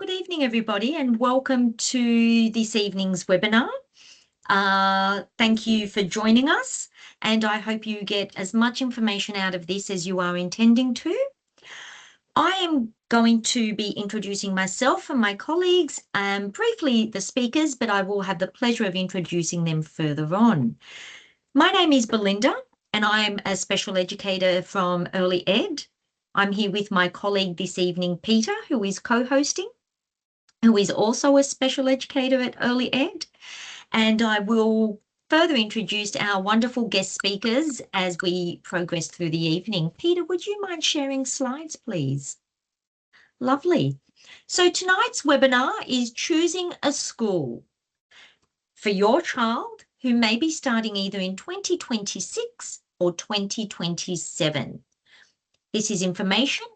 Good evening, everybody, and welcome to this evening's webinar. Thank you for joining us, and I hope you get as much information out of this as you are intending to. I am going to be introducing myself and my colleagues, briefly the speakers, but I will have the pleasure of introducing them further on. My name is Belinda, and I'm a special educator from Early Ed. I'm here with my colleague this evening, Peter, who is co-hosting, who is also a special educator at Early Ed. And I will further introduce our wonderful guest speakers as we progress through the evening. Peter, would you mind sharing slides, please? Lovely. So tonight's webinar is choosing a school for your child who may be starting either in 2026 or 2027. This is information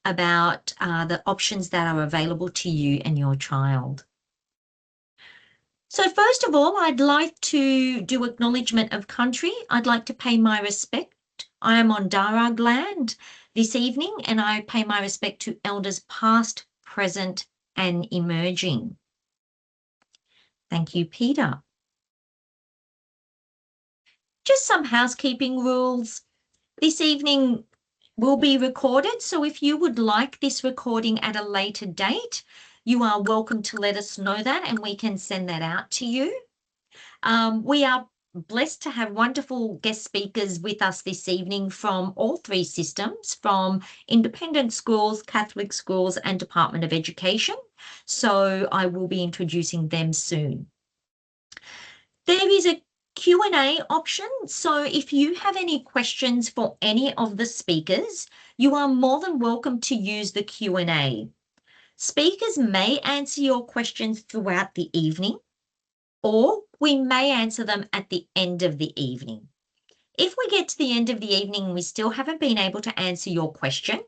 about the options that are available to you and your child. So first of all, I'd like to do acknowledgement of country. I'd like to pay my respect. I am on Darug land this evening, and I pay my respect to elders past, present, and emerging. Thank you, Peter. Just some housekeeping rules. This evening will be recorded, so if you would like this recording at a later date, you are welcome to let us know that and we can send that out to you. We are blessed to have wonderful guest speakers with us this evening from all three systems, from independent schools, Catholic schools, and Department of Education. So I will be introducing them soon. There is a Q&A option. So if you have any questions for any of the speakers, you are more than welcome to use the Q&A. Speakers may answer your questions throughout the evening, or we may answer them at the end of the evening. If we get to the end of the evening and we still haven't been able to answer your question,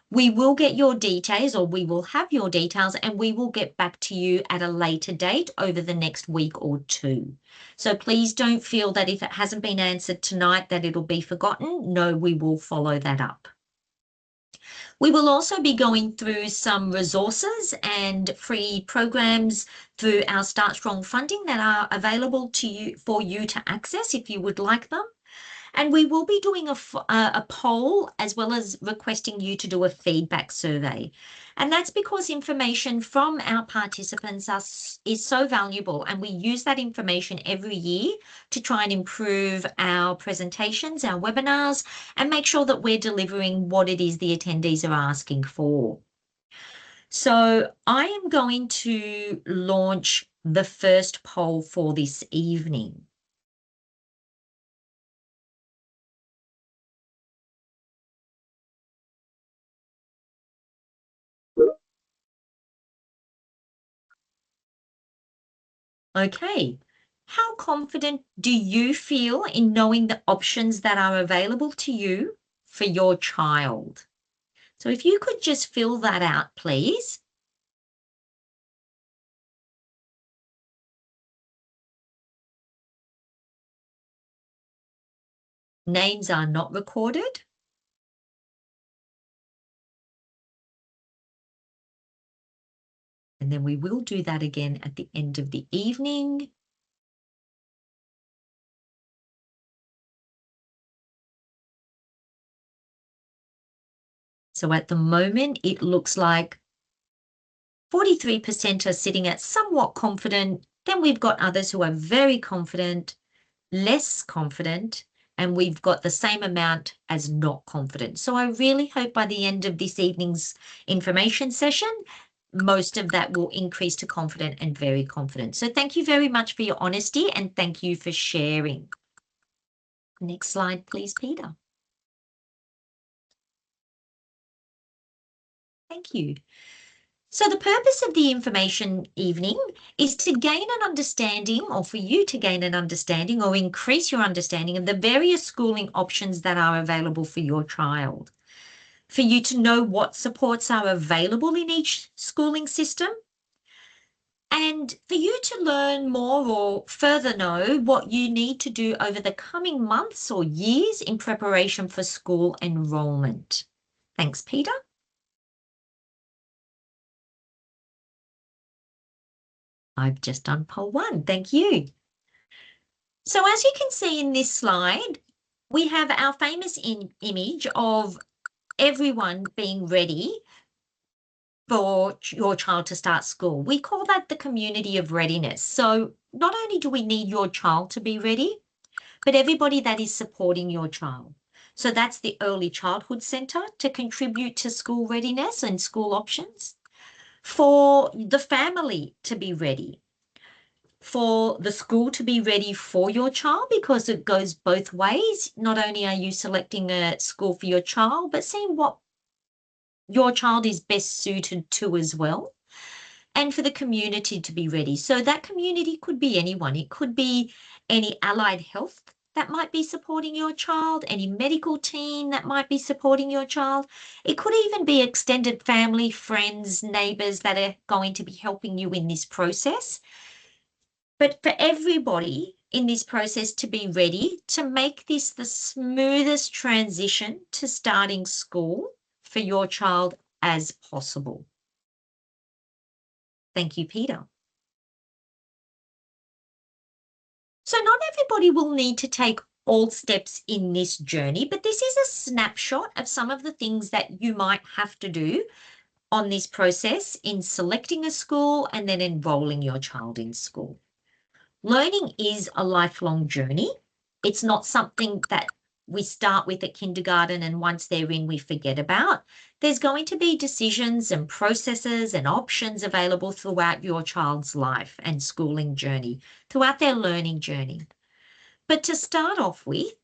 we will get your details, or we will have your details, and we will get back to you at a later date over the next week or two. So please don't feel that if it hasn't been answered tonight that it'll be forgotten. No, we will follow that up. We will also be going through some resources and free programs through our Start Strong funding that are available to you for you to access if you would like them. And we will be doing a poll as well as requesting you to do a feedback survey. And that's because information from our participants is so valuable, and we use that information every year to try and improve our presentations, our webinars, and make sure that we're delivering what it is the attendees are asking for. So I am going to launch the first poll for this evening. Okay, how confident do you feel in knowing the options that are available to you for your child? So if you could just fill that out, please. Names are not recorded. And then we will do that again at the end of the evening. So at the moment, it looks like 43% are sitting at somewhat confident. Then we've got others who are very confident, less confident, and we've got the same amount as not confident. So I really hope by the end of this evening's information session, most of that will increase to confident and very confident. So thank you very much for your honesty, and thank you for sharing. Next slide, please, Peter. Thank you. So the purpose of the information evening is to gain an understanding, or for you to gain an understanding or increase your understanding of the various schooling options that are available for your child. For you to know what supports are available in each schooling system, and for you to learn more or further know what you need to do over the coming months or years in preparation for school enrolment. Thanks, Peter. I've just done poll 1. Thank you. So as you can see in this slide, we have our famous image of everyone being ready for your child to start school. We call that the community of readiness. So not only do we need your child to be ready, but everybody that is supporting your child. So that's the Early Childhood Centre to contribute to school readiness and school options. For the family to be ready, for the school to be ready for your child, because it goes both ways. Not only are you selecting a school for your child, but seeing what your child is best suited to as well. And for the community to be ready. So that community could be anyone. It could be any allied health that might be supporting your child, any medical team that might be supporting your child. It could even be extended family, friends, neighbours that are going to be helping you in this process. But for everybody in this process to be ready to make this the smoothest transition to starting school for your child as possible. Thank you, Peter. So not everybody will need to take all steps in this journey, but this is a snapshot of some of the things that you might have to do on this process in selecting a school and then enrolling your child in school. Learning is a lifelong journey. It's not something that we start with at kindergarten and once they're in, we forget about. There's going to be decisions and processes and options available throughout your child's life and schooling journey, throughout their learning journey. But to start off with,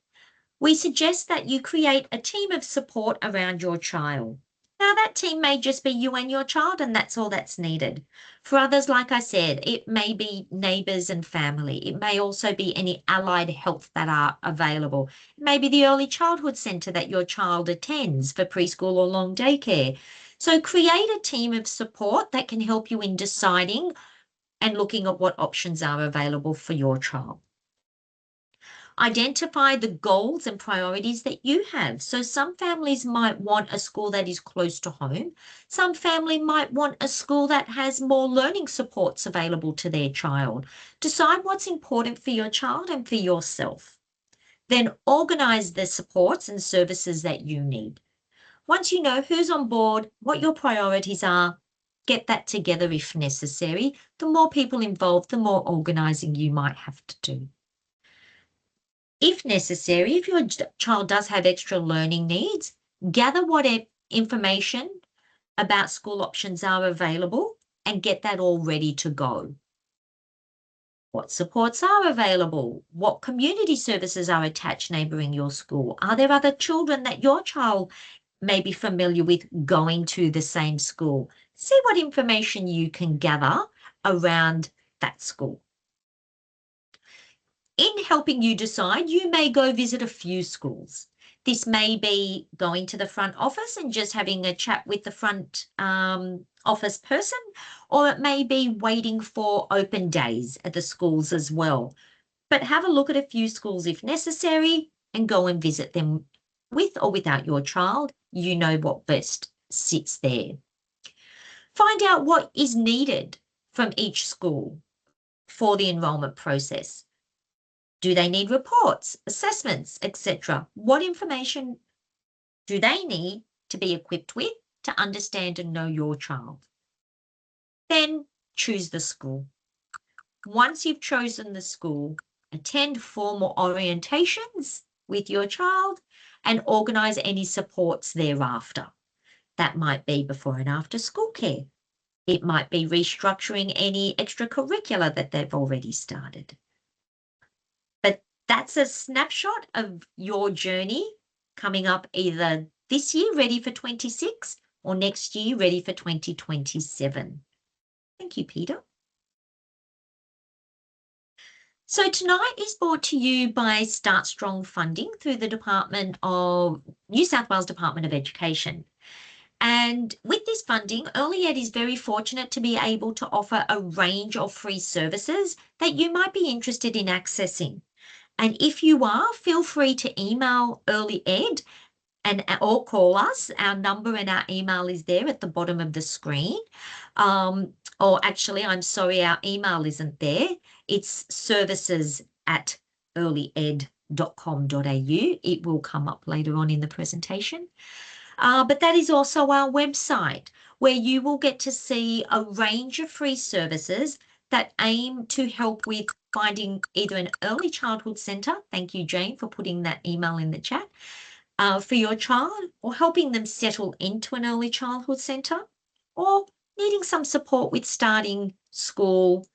we suggest that you create a team of support around your child. Now, that team may just be you and your child, and that's all that's needed. For others, like I said, it may be neighbours and family. It may also be any allied health that are available. It may be the early childhood centre that your child attends for preschool or long daycare. So create a team of support that can help you in deciding and looking at what options are available for your child. Identify the goals and priorities that you have. So some families might want a school that is close to home. Some family might want a school that has more learning supports available to their child. Decide what's important for your child and for yourself. Then organise the supports and services that you need. Once you know who's on board, what your priorities are, get that together if necessary. The more people involved, the more organising you might have to do. If necessary, if your child does have extra learning needs, gather what information about school options are available and get that all ready to go. What supports are available? What community services are attached neighbouring your school? Are there other children that your child may be familiar with going to the same school? See what information you can gather around that school. In helping you decide, you may go visit a few schools. This may be going to the front office and just having a chat with the front office person, or it may be waiting for open days at the schools as well. But have a look at a few schools if necessary and go and visit them with or without your child. You know what best sits there. Find out what is needed from each school for the enrolment process. Do they need reports, assessments, etc.? What information do they need to be equipped with to understand and know your child? Then choose the school. Once you've chosen the school, attend formal orientations with your child and organise any supports thereafter. That might be before and after school care. It might be restructuring any extracurricular that they've already started. That's a snapshot of your journey coming up either this year, ready for 26, or next year, ready for 2027. Thank you, Peter. So tonight is brought to you by Start Strong funding through the New South Wales Department of Education. And with this funding, Early Ed is very fortunate to be able to offer a range of free services that you might be interested in accessing. And if you are, feel free to email Early Ed or call us. Our number and our email is there at the bottom of the screen. Or actually, I'm sorry, our email isn't there. It's services@earlyed.com.au. It will come up later on in the presentation. But that is also our website, where you will get to see a range of free services that aim to help with finding either an early childhood centre. Thank you, Jane, for putting that email in the chat. For your child, or helping them settle into an early childhood centre, or needing some support with starting school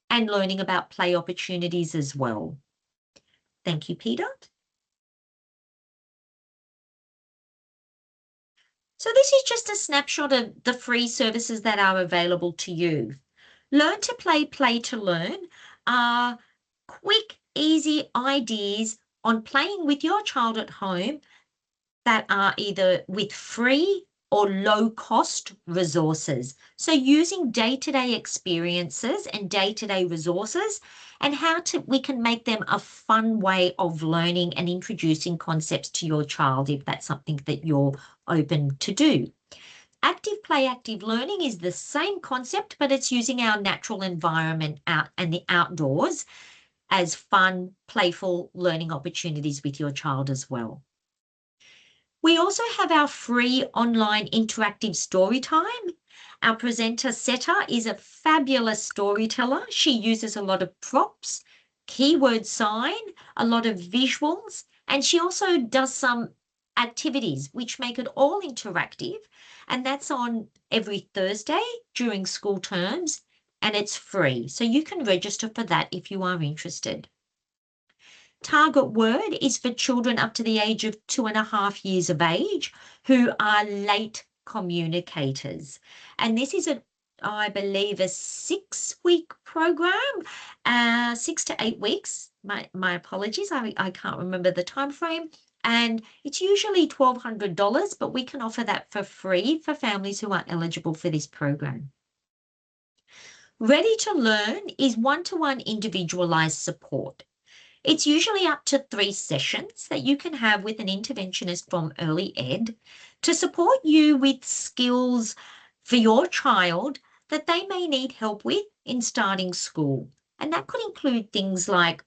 and learning about play opportunities as well. Thank you, Peter. So this is just a snapshot of the free services that are available to you. Learn to Play, Play to Learn are quick, easy ideas on playing with your child at home that are either with free or low-cost resources. So using day-to-day experiences and day-to-day resources, and how we can make them a fun way of learning and introducing concepts to your child if that's something that you're open to do. Active play, active learning is the same concept, but it's using our natural environment out and the outdoors as fun, playful learning opportunities with your child as well. We also have our free online interactive story time. Our presenter, Seta, is a fabulous storyteller. She uses a lot of props, keyword sign, a lot of visuals, and she also does some activities which make it all interactive. And that's on every Thursday during school terms, and it's free. So you can register for that if you are interested. Target Word is for children up to the age of 2.5 years of age who are late communicators. And this is I believe, a 6-week program, 6 to 8 weeks. My apologies, I can't remember the time frame. And it's usually $1,200, but we can offer that for free for families who are eligible for this program. Ready to Learn is one-to-one individualized support. It's usually up to 3 sessions that you can have with an interventionist from Early Ed to support you with skills for your child that they may need help with in starting school. And that could include things like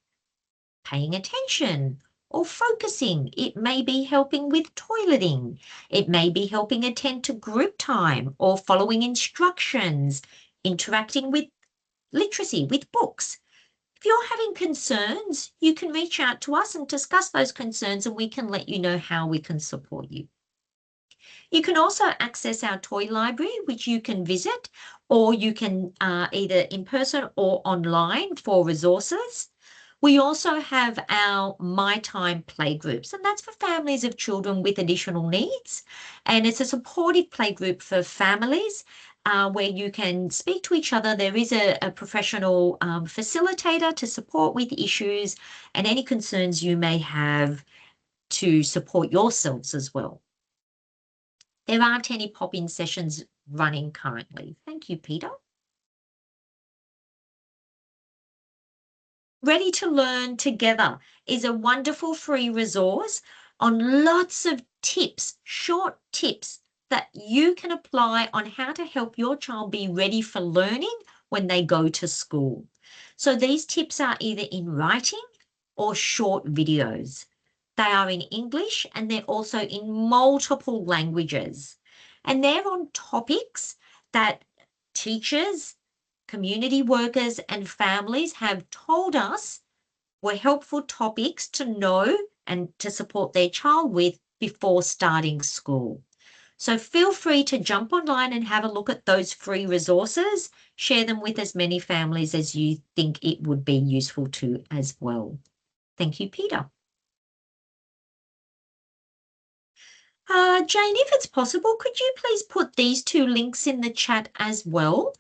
paying attention or focusing. It may be helping with toileting. It may be helping attend to group time or following instructions, interacting with literacy, with books. If you're having concerns, you can reach out to us and discuss those concerns, and we can let you know how we can support you. You can also access our toy library, which you can visit, or you can either in person or online for resources. We also have our My Time playgroups, and that's for families of children with additional needs. And it's a supportive playgroup for families where you can speak to each other. There is a professional facilitator to support with issues and any concerns you may have to support yourselves as well. There aren't any pop-in sessions running currently. Thank you, Peter. Ready to Learn Together is a wonderful free resource on lots of tips, short tips that you can apply on how to help your child be ready for learning when they go to school. So these tips are either in writing or short videos. They are in English and they're also in multiple languages. And they're on topics that teachers, community workers and families have told us were helpful topics to know and to support their child with before starting school. So feel free to jump online and have a look at those free resources. Share them with as many families as you think it would be useful to as well. Thank you, Peter. Jane, if it's possible, could you please put these 2 links in the chat as well?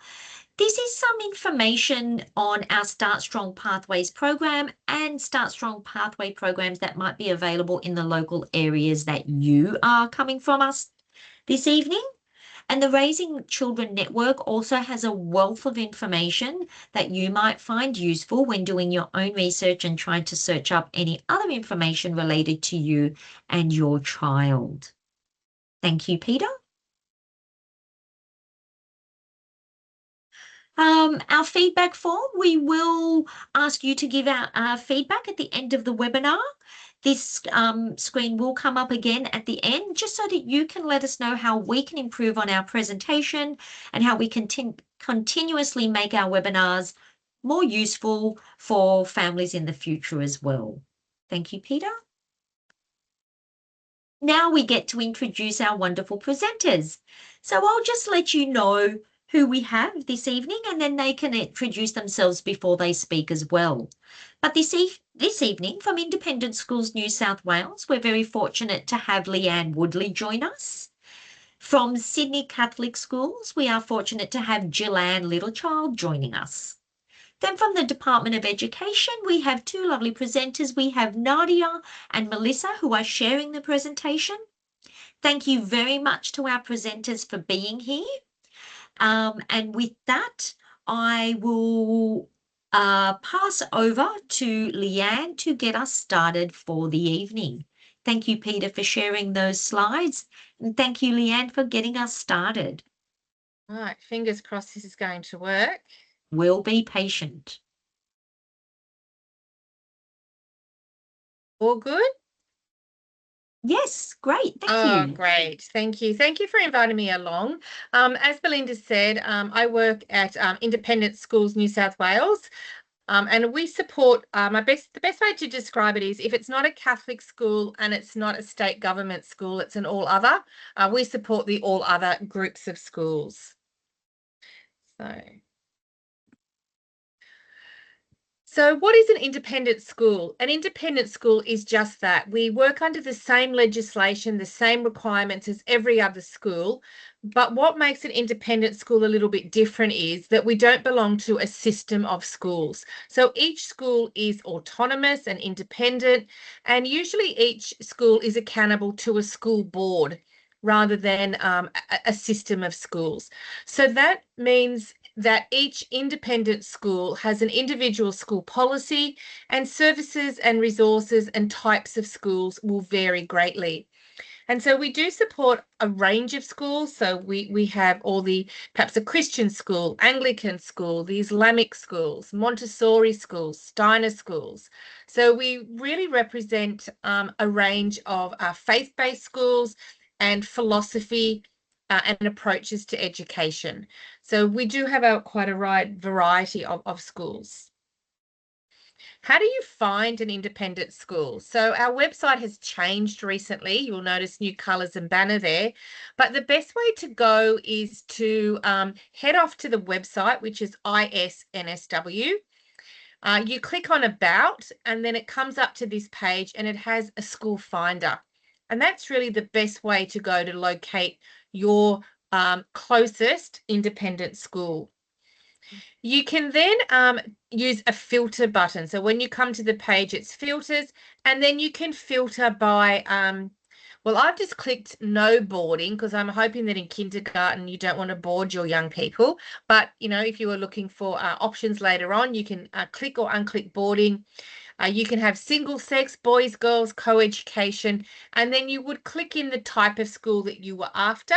This is some information on our Start Strong Pathways program and Start Strong Pathway programs that might be available in the local areas that you are coming from us this evening. And the Raising Children Network also has a wealth of information that you might find useful when doing your own research and trying to search up any other information related to you and your child. Thank you, Peter. Our feedback form, we will ask you to give our feedback at the end of the webinar. This screen will come up again at the end, just so that you can let us know how we can improve on our presentation and how we continuously make our webinars more useful for families in the future as well. Thank you, Peter. Now we get to introduce our wonderful presenters. So I'll just let you know who we have this evening, and then they can introduce themselves before they speak as well. But this evening, from Independent Schools New South Wales, we're very fortunate to have Leanne Woodley join us. From Sydney Catholic Schools, we are fortunate to have Gillan Littlechild joining us. Then from the Department of Education, we have two lovely presenters. We have Nadia and Melissa, who are sharing the presentation. Thank you very much to our presenters for being here. And with that, I will pass over to Leanne to get us started for the evening. Thank you, Peter, for sharing those slides. And thank you, Leanne, for getting us started. All right, fingers crossed this is going to work. We'll be patient. All good? Yes, great. Thank you. Oh, great. Thank you. Thank you for inviting me along. As Belinda said, I work at Independent Schools New South Wales. And we support, the best way to describe it is if it's not a Catholic school and it's not a state government school, it's an all other. We support the all other groups of schools. So what is an independent school? An independent school is just that. We work under the same legislation, the same requirements as every other school. But what makes an independent school a little bit different is that we don't belong to a system of schools. So each school is autonomous and independent, and usually each school is accountable to a school board rather than a system of schools. So that means that each independent school has an individual school policy, and services and resources and types of schools will vary greatly. And so we do support a range of schools. So we have all perhaps a Christian school, Anglican school, the Islamic schools, Montessori schools, Steiner schools. So we really represent a range of faith-based schools and philosophy and approaches to education. So we do have quite a wide variety of schools. How do you find an independent school? So our website has changed recently. You'll notice new colours and banner there. But the best way to go is to head off to the website, which is ISNSW. You click on About, and then it comes up to this page, and it has a school finder. And that's really the best way to go to locate your closest independent school. You can then use a filter button. So when you come to the page, it's filters, and then you can filter by, well, I've just clicked no boarding because I'm hoping that in kindergarten you don't want to board your young people. But, you know, if you were looking for options later on, you can click or unclick boarding. You can have single sex, boys, girls, co-education, and then you would click in the type of school that you were after.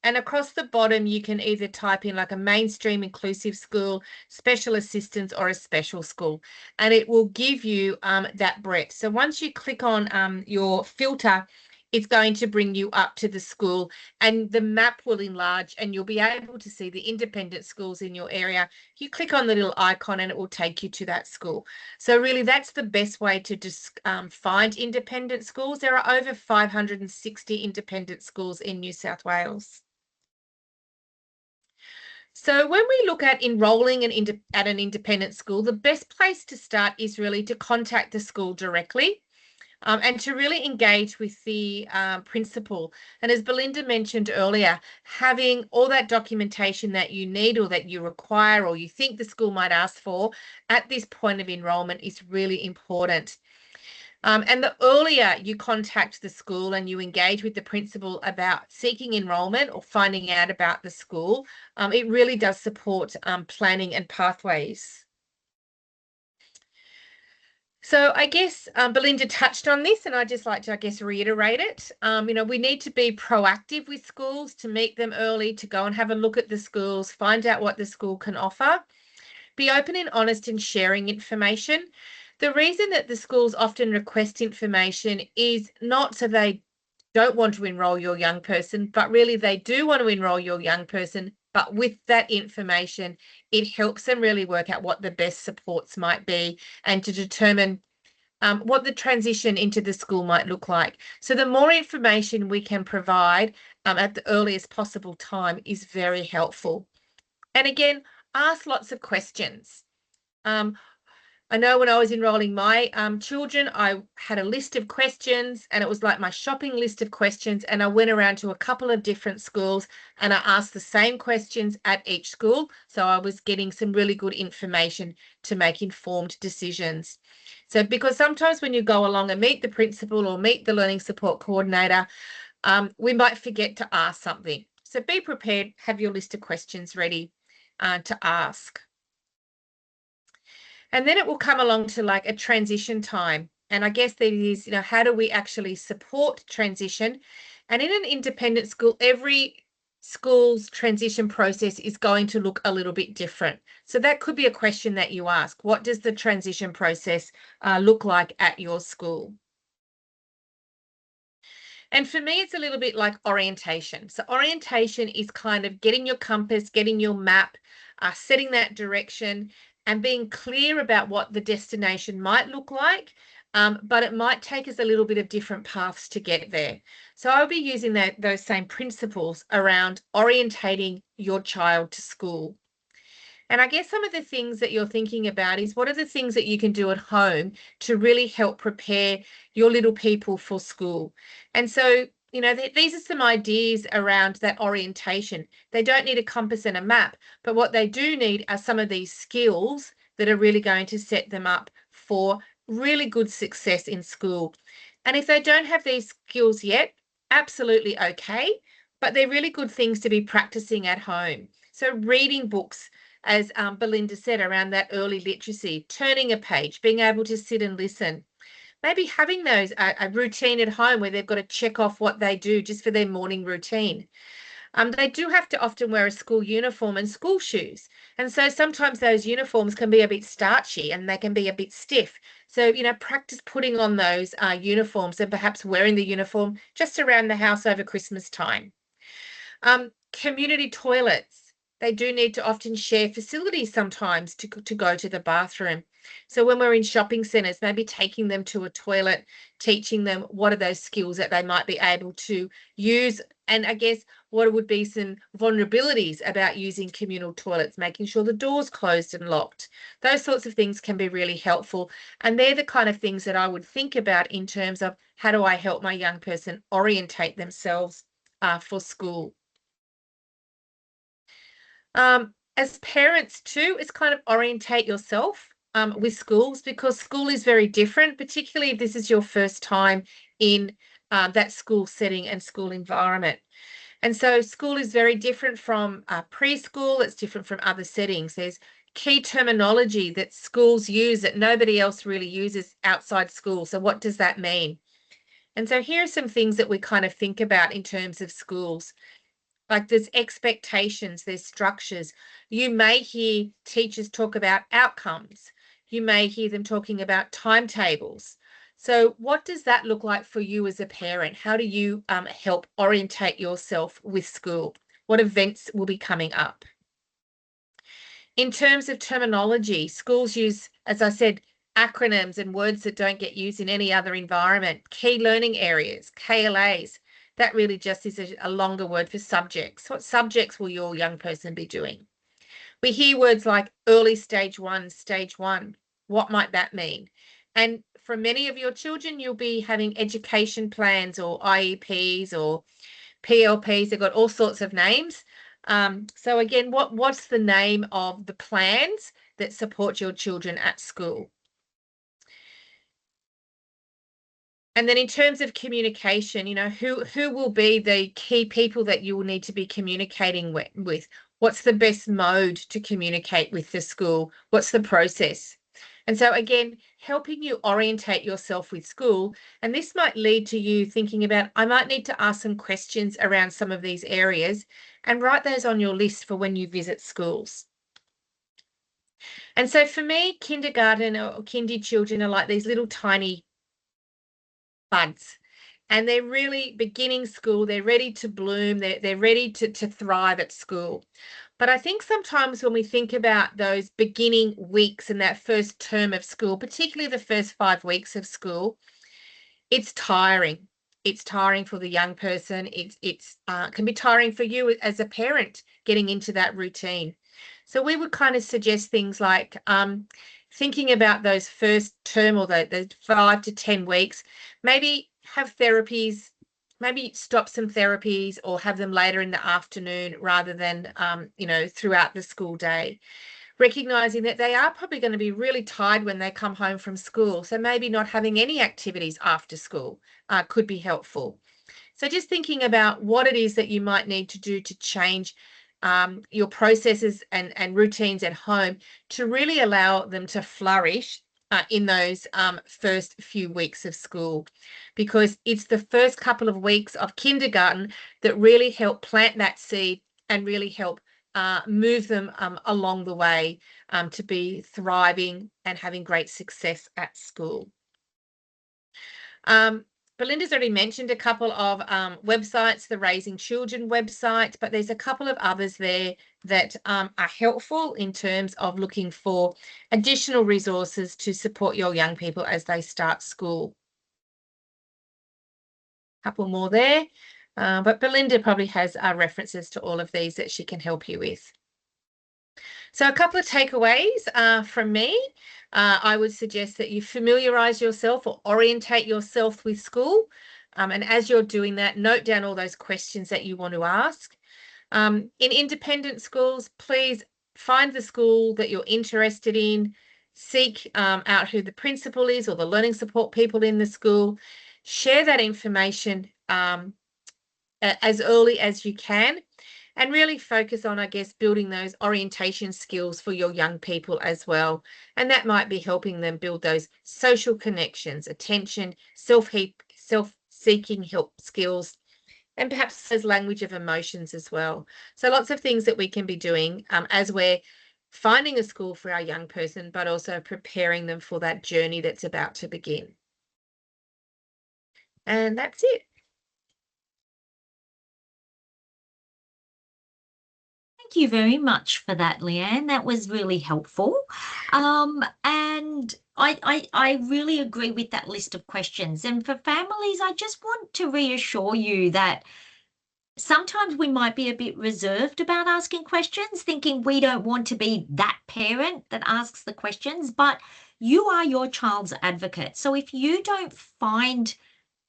And across the bottom, you can either type in like a mainstream inclusive school, special assistance, or a special school, and it will give you that breadth. So once you click on your filter, it's going to bring you up to the school, and the map will enlarge, and you'll be able to see the independent schools in your area. You click on the little icon and it will take you to that school. So really that's the best way to just find independent schools. There are over 560 independent schools in New South Wales. So when we look at enrolling at an independent school, the best place to start is really to contact the school directly. And to really engage with the principal. And as Belinda mentioned earlier, having all that documentation that you need or that you require or you think the school might ask for at this point of enrolment is really important. And the earlier you contact the school and you engage with the principal about seeking enrolment or finding out about the school, it really does support planning and pathways. So I guess Belinda touched on this, and I'd just like to, I guess, reiterate it. We need to be proactive with schools, to meet them early, to go and have a look at the schools, find out what the school can offer. Be open and honest in sharing information. The reason that the schools often request information is not so they don't want to enroll your young person, but really they do want to enroll your young person. But with that information, it helps them really work out what the best supports might be and to determine what the transition into the school might look like. So the more information we can provide at the earliest possible time is very helpful. And again, ask lots of questions. I know when I was enrolling my children, I had a list of questions, and it was like my shopping list of questions. And I went around to a couple of different schools and I asked the same questions at each school. So I was getting some really good information to make informed decisions. So because sometimes when you go along and meet the principal or meet the learning support coordinator, we might forget to ask something. So be prepared, have your list of questions ready to ask. And then it will come along to like a transition time. And I guess there is, how do we actually support transition? And in an independent school, every school's transition process is going to look a little bit different. So that could be a question that you ask. What does the transition process look like at your school? And for me, it's a little bit like orientation. So orientation is kind of getting your compass, getting your map, setting that direction, and being clear about what the destination might look like. But it might take us a little bit of different paths to get there. So I'll be using those same principles around orientating your child to school. And I guess some of the things that you're thinking about is what are the things that you can do at home to really help prepare your little people for school? And so, these are some ideas around that orientation. They don't need a compass and a map, but what they do need are some of these skills that are really going to set them up for really good success in school. And if they don't have these skills yet, absolutely okay, but they're really good things to be practicing at home. So reading books, as Belinda said, around that early literacy, turning a page, being able to sit and listen, maybe having those a routine at home where they've got to check off what they do just for their morning routine. They do have to often wear a school uniform and school shoes. And so sometimes those uniforms can be a bit starchy and they can be a bit stiff. So, practice putting on those uniforms and perhaps wearing the uniform just around the house over Christmas time. Community toilets. They do need to often share facilities sometimes to go to the bathroom. So when we're in shopping centres, maybe taking them to a toilet, teaching them what are those skills that they might be able to use. And I guess what would be some vulnerabilities about using communal toilets, making sure the door's closed and locked. Those sorts of things can be really helpful. And they're the kind of things that I would think about in terms of how do I help my young person orientate themselves for school. As parents too, it's kind of orientate yourself with schools, because school is very different, particularly if this is your first time in that school setting and school environment. And so school is very different from preschool. It's different from other settings. There's key terminology that schools use that nobody else really uses outside school. So what does that mean? And so here are some things that we kind of think about in terms of schools. Like there's expectations, there's structures. You may hear teachers talk about outcomes. You may hear them talking about timetables. So what does that look like for you as a parent? How do you help orientate yourself with school? What events will be coming up? In terms of terminology, schools use, as I said, acronyms and words that don't get used in any other environment. Key learning areas, KLAs. That really just is a longer word for subjects. What subjects will your young person be doing? We hear words like early stage one, stage one. What might that mean? And for many of your children, you'll be having education plans or IEPs or PLPs. They've got all sorts of names. So again, what's the name of the plans that support your children at school? And then in terms of communication, you know, who will be the key people that you will need to be communicating with? What's the best mode to communicate with the school? What's the process? And so again, helping you orientate yourself with school. And this might lead to you thinking about, I might need to ask some questions around some of these areas and write those on your list for when you visit schools. And so for me, kindergarten or kindy children are like these little tiny buds. And they're really beginning school. They're ready to bloom. They're ready to thrive at school. But I think sometimes when we think about those beginning weeks and that first term of school, particularly the first 5 weeks of school, it's tiring. It's tiring for the young person. It's can be tiring for you as a parent getting into that routine. So we would kind of suggest things like thinking about those first term or the 5 to 10 weeks, maybe have therapies, maybe stop some therapies or have them later in the afternoon rather than, you know, throughout the school day. Recognizing that they are probably going to be really tired when they come home from school. So maybe not having any activities after school could be helpful. So just thinking about what it is that you might need to do to change your processes and routines at home to really allow them to flourish in those first few weeks of school, because it's the first couple of weeks of kindergarten that really help plant that seed and really help move them along the way to be thriving and having great success at school. Belinda's already mentioned a couple of websites, the Raising Children website, but there's a couple of others there that are helpful in terms of looking for additional resources to support your young people as they start school. A couple more there, but Belinda probably has references to all of these that she can help you with. So a couple of takeaways from me. I would suggest that you familiarize yourself or orientate yourself with school. And as you're doing that, note down all those questions that you want to ask. In independent schools, please find the school that you're interested in, seek out who the principal is or the learning support people in the school, share that information as early as you can, and really focus on, I guess, building those orientation skills for your young people as well. And that might be helping them build those social connections, attention, self-seeking help skills, and perhaps those language of emotions as well. So lots of things that we can be doing as we're finding a school for our young person, but also preparing them for that journey that's about to begin. And that's it. Thank you very much for that, Leanne. That was really helpful. And I really agree with that list of questions. And for families, I just want to reassure you that sometimes we might be a bit reserved about asking questions, thinking we don't want to be that parent that asks the questions, but you are your child's advocate. So if you don't find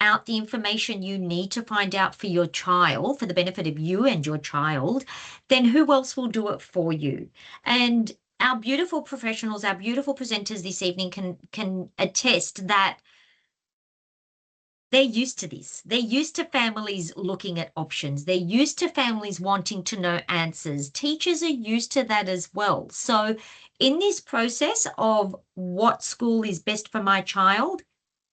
out the information you need to find out for your child, for the benefit of you and your child, then who else will do it for you? And our beautiful professionals, our beautiful presenters this evening can attest that they're used to this. They're used to families looking at options. They're used to families wanting to know answers. Teachers are used to that as well. So in this process of what school is best for my child,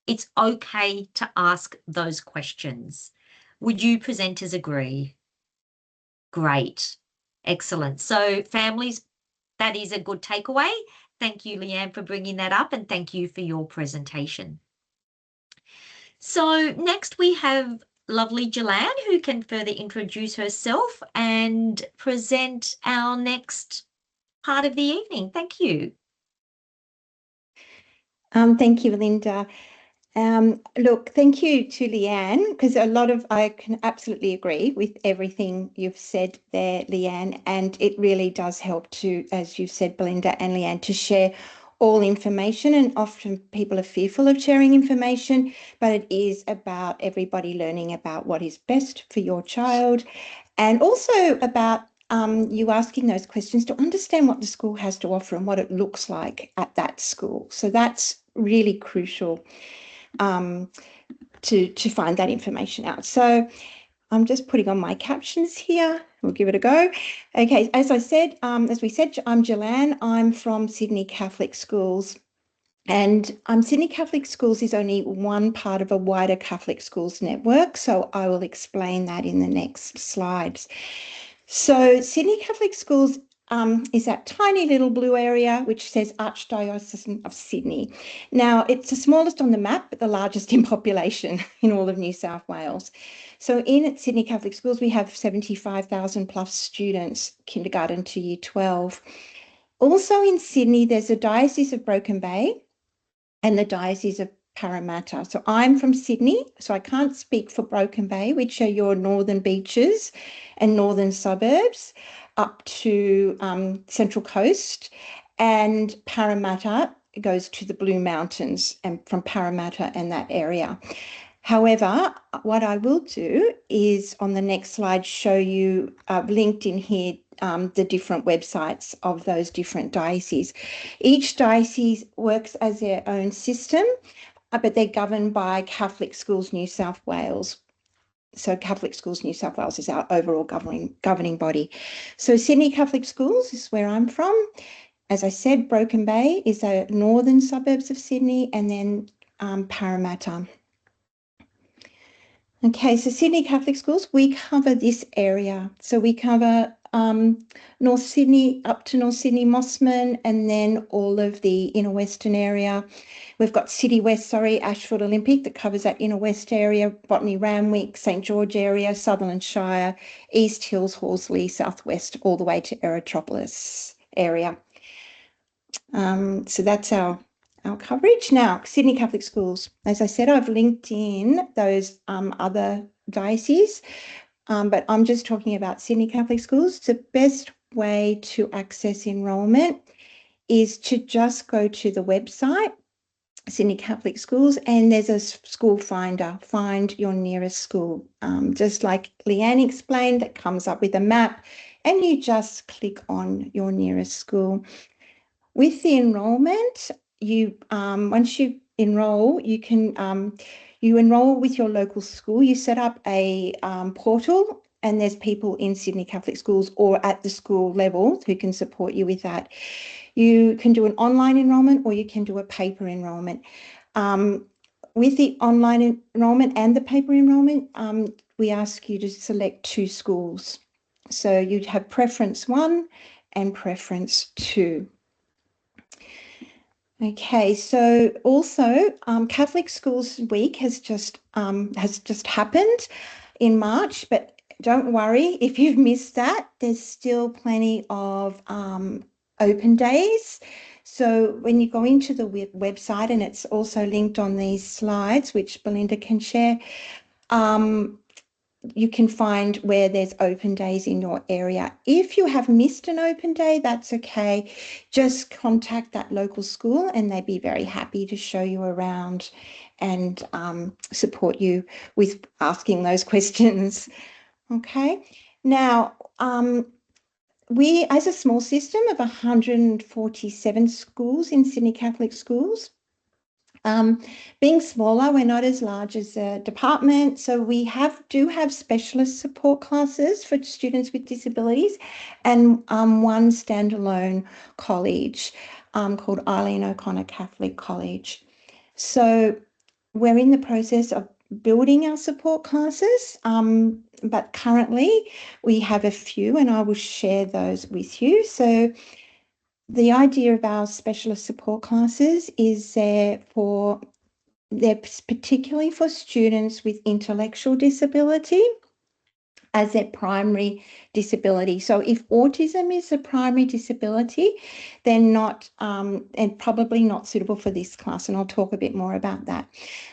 it's okay to ask those questions. Would you presenters agree? Great. Excellent. So families, that is a good takeaway. Thank you, Leanne, for bringing that up, and thank you for your presentation. So next we have lovely Jelan, who can further introduce herself and present our next part of the evening. Thank you. Thank you, Linda. Look, thank you to Leanne, because I can absolutely agree with everything you've said there, Leanne, and it really does help to, as you said, Belinda and Leanne, to share all information, and often people are fearful of sharing information, but it is about everybody learning about what is best for your child, and also about you asking those questions to understand what the school has to offer and what it looks like at that school. So that's really crucial. to find that information out. So I'm just putting on my captions here. We'll give it a go. Okay, as we said, I'm Jelan. I'm from Sydney Catholic Schools. And Sydney Catholic Schools is only one part of a wider Catholic schools network. So I will explain that in the next slides. So Sydney Catholic Schools is that tiny little blue area which says Archdiocese of Sydney. Now, it's the smallest on the map, but the largest in population in all of New South Wales. So at Sydney Catholic Schools, we have 75,000 plus students, kindergarten to year 12. Also in Sydney, there's the Diocese of Broken Bay and the Diocese of Parramatta. So I'm from Sydney, so I can't speak for Broken Bay, which are your northern beaches and northern suburbs up to Central Coast, and Parramatta goes to the Blue Mountains and from Parramatta and that area. However, what I will do is on the next slide show you, I've linked in here the different websites of those different dioceses. Each diocese works as their own system, but they're governed by Catholic Schools New South Wales. So Catholic Schools New South Wales is our overall governing body. So Sydney Catholic Schools is where I'm from. As I said, Broken Bay is the northern suburbs of Sydney, and then Parramatta. Okay, so Sydney Catholic Schools, we cover this area. So we cover North Sydney up to North Sydney, Mossman, and then all of the inner western area. We've got City West, Ashfield Olympic that covers that inner west area, Botany Randwick, St George area, Sutherland Shire, East Hills, Horsley, Southwest, all the way to Aerotropolis area. So that's our coverage. Now, Sydney Catholic Schools, as I said, I've linked in those other dioceses, but I'm just talking about Sydney Catholic Schools. The best way to access enrolment is to just go to the website, Sydney Catholic Schools, and there's a school finder, find your nearest school. Just like Leanne explained, that comes up with a map and you just click on your nearest school. With the enrolment, you once you enroll, you can you enroll with your local school. You set up a portal, and there's people in Sydney Catholic Schools or at the school level who can support you with that. You can do an online enrolment or you can do a paper enrolment. With the online enrolment and the paper enrolment, we ask you to select 2 schools. So you'd have preference 1 and preference 2. Okay, so also Catholic Schools Week has just happened in March, but don't worry if you've missed that. There's still plenty of open days. So when you go into the website, and it's also linked on these slides, which Belinda can share, you can find where there's open days in your area. If you have missed an open day, that's okay. Just contact that local school and they'd be very happy to show you around and support you with asking those questions. Okay. Now, we, as a small system of 147 schools in Sydney Catholic Schools, being smaller, we're not as large as a department, so we do have specialist support classes for students with disabilities, and one standalone college called Eileen O'Connor Catholic College. So we're in the process of building our support classes, but currently we have a few, and I will share those with you. So the idea of our specialist support classes is they're particularly for students with intellectual disability as their primary disability. So if autism is a primary disability, they're not, and probably not suitable for this class, and I'll talk a bit more about that.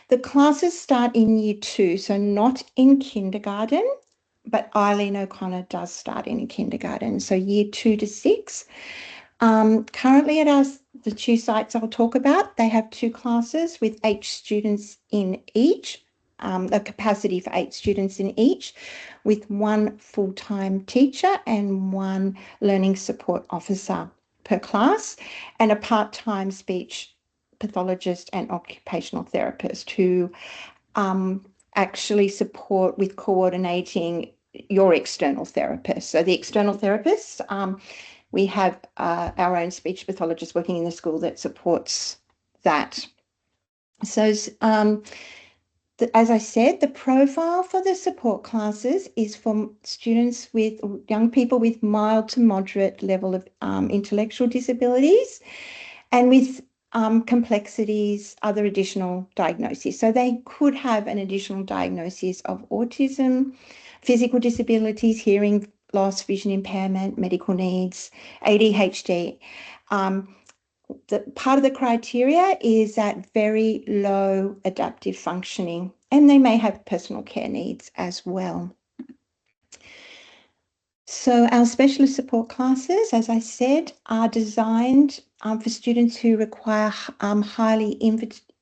The classes start in year 2, so not in kindergarten, but Eileen O'Connor does start in kindergarten, so year 2 to 6. Currently at the 2 sites I'll talk about, they have 2 classes with 8 students in each, a capacity for 8 students in each, with 1 full-time teacher and 1 learning support officer per class, and a part-time speech pathologist and occupational therapist who actually support with coordinating your external therapist. So the external therapists, we have our own speech pathologist working in the school that supports that. So as I said, the profile for the support classes is for students with young people with mild to moderate level of intellectual disabilities and with complexities, other additional diagnoses. So they could have an additional diagnosis of autism, physical disabilities, hearing loss, vision impairment, medical needs, ADHD. The part of the criteria is that very low adaptive functioning, and they may have personal care needs as well. So our specialist support classes, as I said, are designed for students who require highly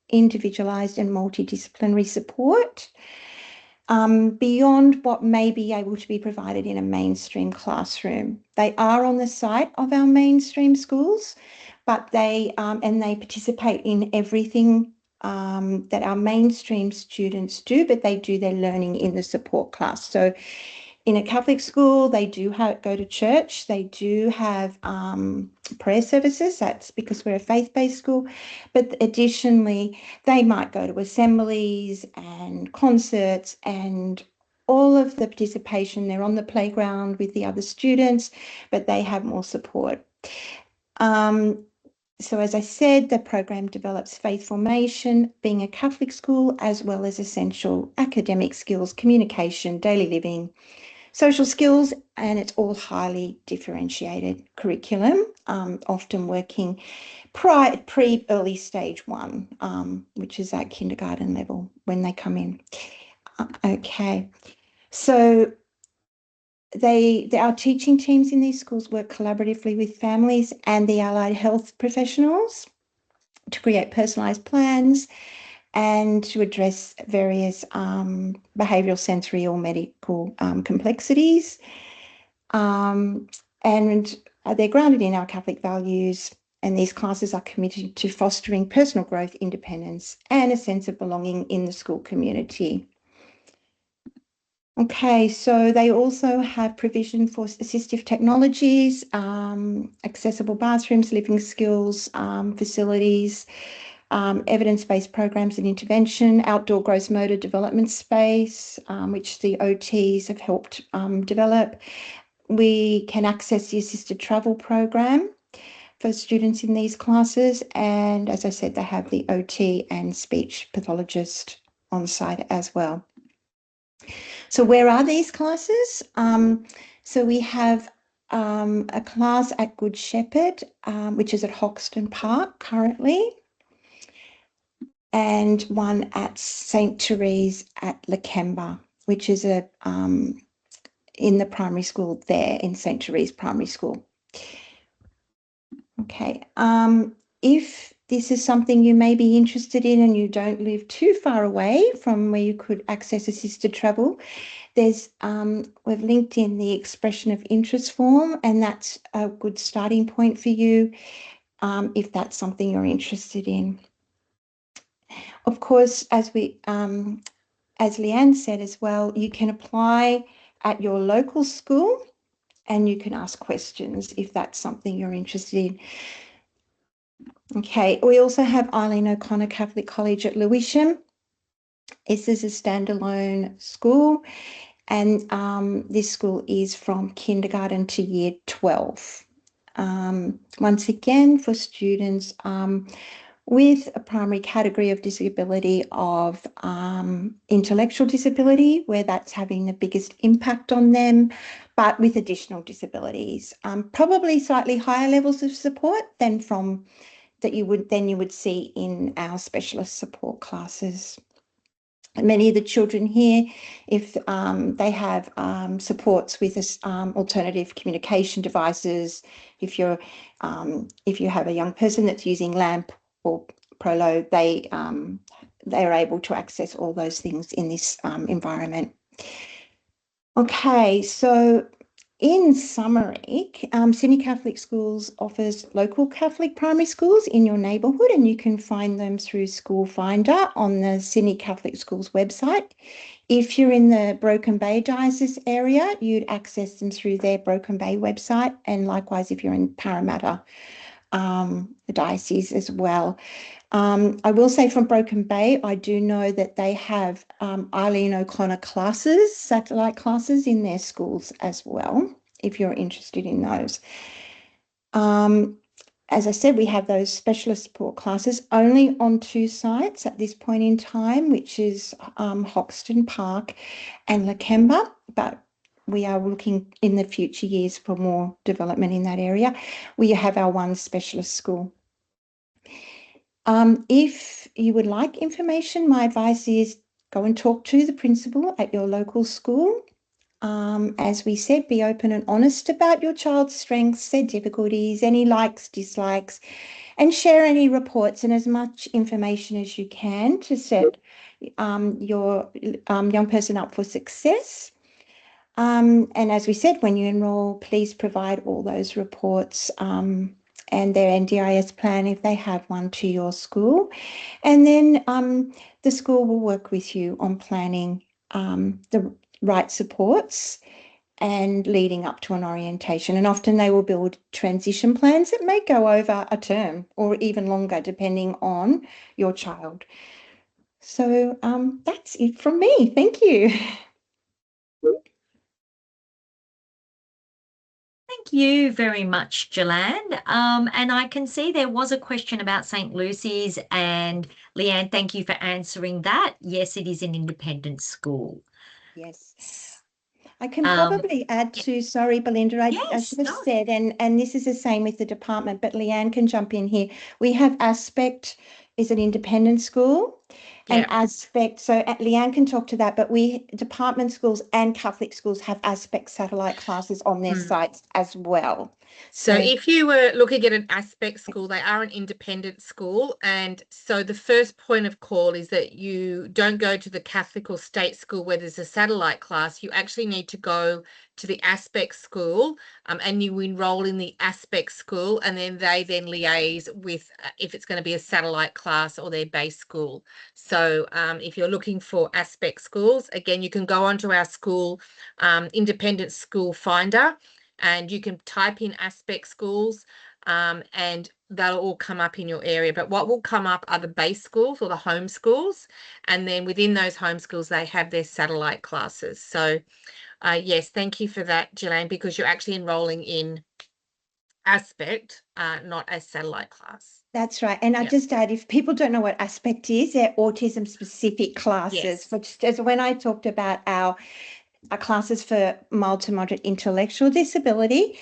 individualised and multidisciplinary support beyond what may be able to be provided in a mainstream classroom. They are on the site of our mainstream schools, but they participate in everything that our mainstream students do, but they do their learning in the support class. So in a Catholic school, they do go to church. They do have prayer services. That's because we're a faith-based school. But additionally, they might go to assemblies and concerts and all of the participation. They're on the playground with the other students, but they have more support. So as I said, the program develops faith formation, being a Catholic school, as well as essential academic skills, communication, daily living, social skills, and it's all highly differentiated curriculum, often working pre-early stage 1, which is at kindergarten level when they come in. Okay, so our teaching teams in these schools work collaboratively with families and the allied health professionals to create personalised plans and to address various behavioural, sensory or medical complexities. And they're grounded in our Catholic values, and these classes are committed to fostering personal growth, independence and a sense of belonging in the school community. Okay, so they also have provision for assistive technologies, accessible bathrooms, living skills, facilities, evidence-based programs and intervention, outdoor gross motor development space, which the OTs have helped develop. We can access the assisted travel program for students in these classes. And as I said, they have the OT and speech pathologist on site as well. So where are these classes? So we have a class at Good Shepherd, which is at Hoxton Park currently, and one at St. Therese at Lakemba, which is in the primary school there in St. Therese Primary School. Okay, if this is something you may be interested in and you don't live too far away from where you could access assisted travel, there's we've linked in the expression of interest form, and that's a good starting point for you if that's something you're interested in. Of course, as Leanne said as well, you can apply at your local school and you can ask questions if that's something you're interested in. Okay, we also have Eileen O'Connor Catholic College at Lewisham. This is a standalone school, and this school is from kindergarten to year 12. Once again, for students with a primary category of disability of intellectual disability, where that's having the biggest impact on them, but with additional disabilities, probably slightly higher levels of support than you would see in our specialist support classes. Many of the children here, if they have supports with alternative communication devices, if you have a young person that's using LAMP or Prolo, they are able to access all those things in this environment. Okay, so in summary, Sydney Catholic Schools offers local Catholic primary schools in your neighbourhood, and you can find them through School Finder on the Sydney Catholic Schools website. If you're in the Broken Bay Diocese area, you'd access them through their Broken Bay website, and likewise if you're in Parramatta, the diocese as well. I will say from Broken Bay, I do know that they have Eileen O'Connor classes, satellite classes in their schools as well, if you're interested in those. As I said, we have those specialist support classes only on 2 sites at this point in time, which is Hoxton Park and Lakemba, but we are looking in the future years for more development in that area. We have our one specialist school. If you would like information, my advice is go and talk to the principal at your local school. As we said, be open and honest about your child's strengths, their difficulties, any likes, dislikes, and share any reports and as much information as you can to set your young person up for success. And as we said, when you enroll, please provide all those reports and their NDIS plan if they have one to your school. And then the school will work with you on planning the right supports and leading up to an orientation. And often they will build transition plans that may go over a term or even longer, depending on your child. So that's it from me. Thank you. Thank you very much, Jelan. And I can see there was a question about St. Lucy's, and Leanne, thank you for answering that. Yes, it is an independent school. Yes. I can probably add to, sorry, Belinda, I should have said, and this is the same with the department, but Leanne can jump in here. We have Aspect is an independent school. And Aspect, so Leanne can talk to that, but we, department schools and Catholic schools have Aspect satellite classes on their sites as well. So if you were looking at an Aspect school, they are an independent school. And so the first point of call is that you don't go to the Catholic or state school where there's a satellite class. You actually need to go to the Aspect school and you enroll in the Aspect school, and then they then liaise with if it's going to be a satellite class or their base school. So if you're looking for Aspect schools, again, you can go onto our school independent school finder, and you can type in Aspect schools and that'll all come up in your area. But what will come up are the base schools or the home schools. And then within those home schools, they have their satellite classes. So yes, thank you for that, Jelan, because you're actually enrolling in Aspect, not a satellite class. That's right. And I just add, if people don't know what Aspect is, they're autism specific classes. Which, as when I talked about our classes for mild to moderate intellectual disability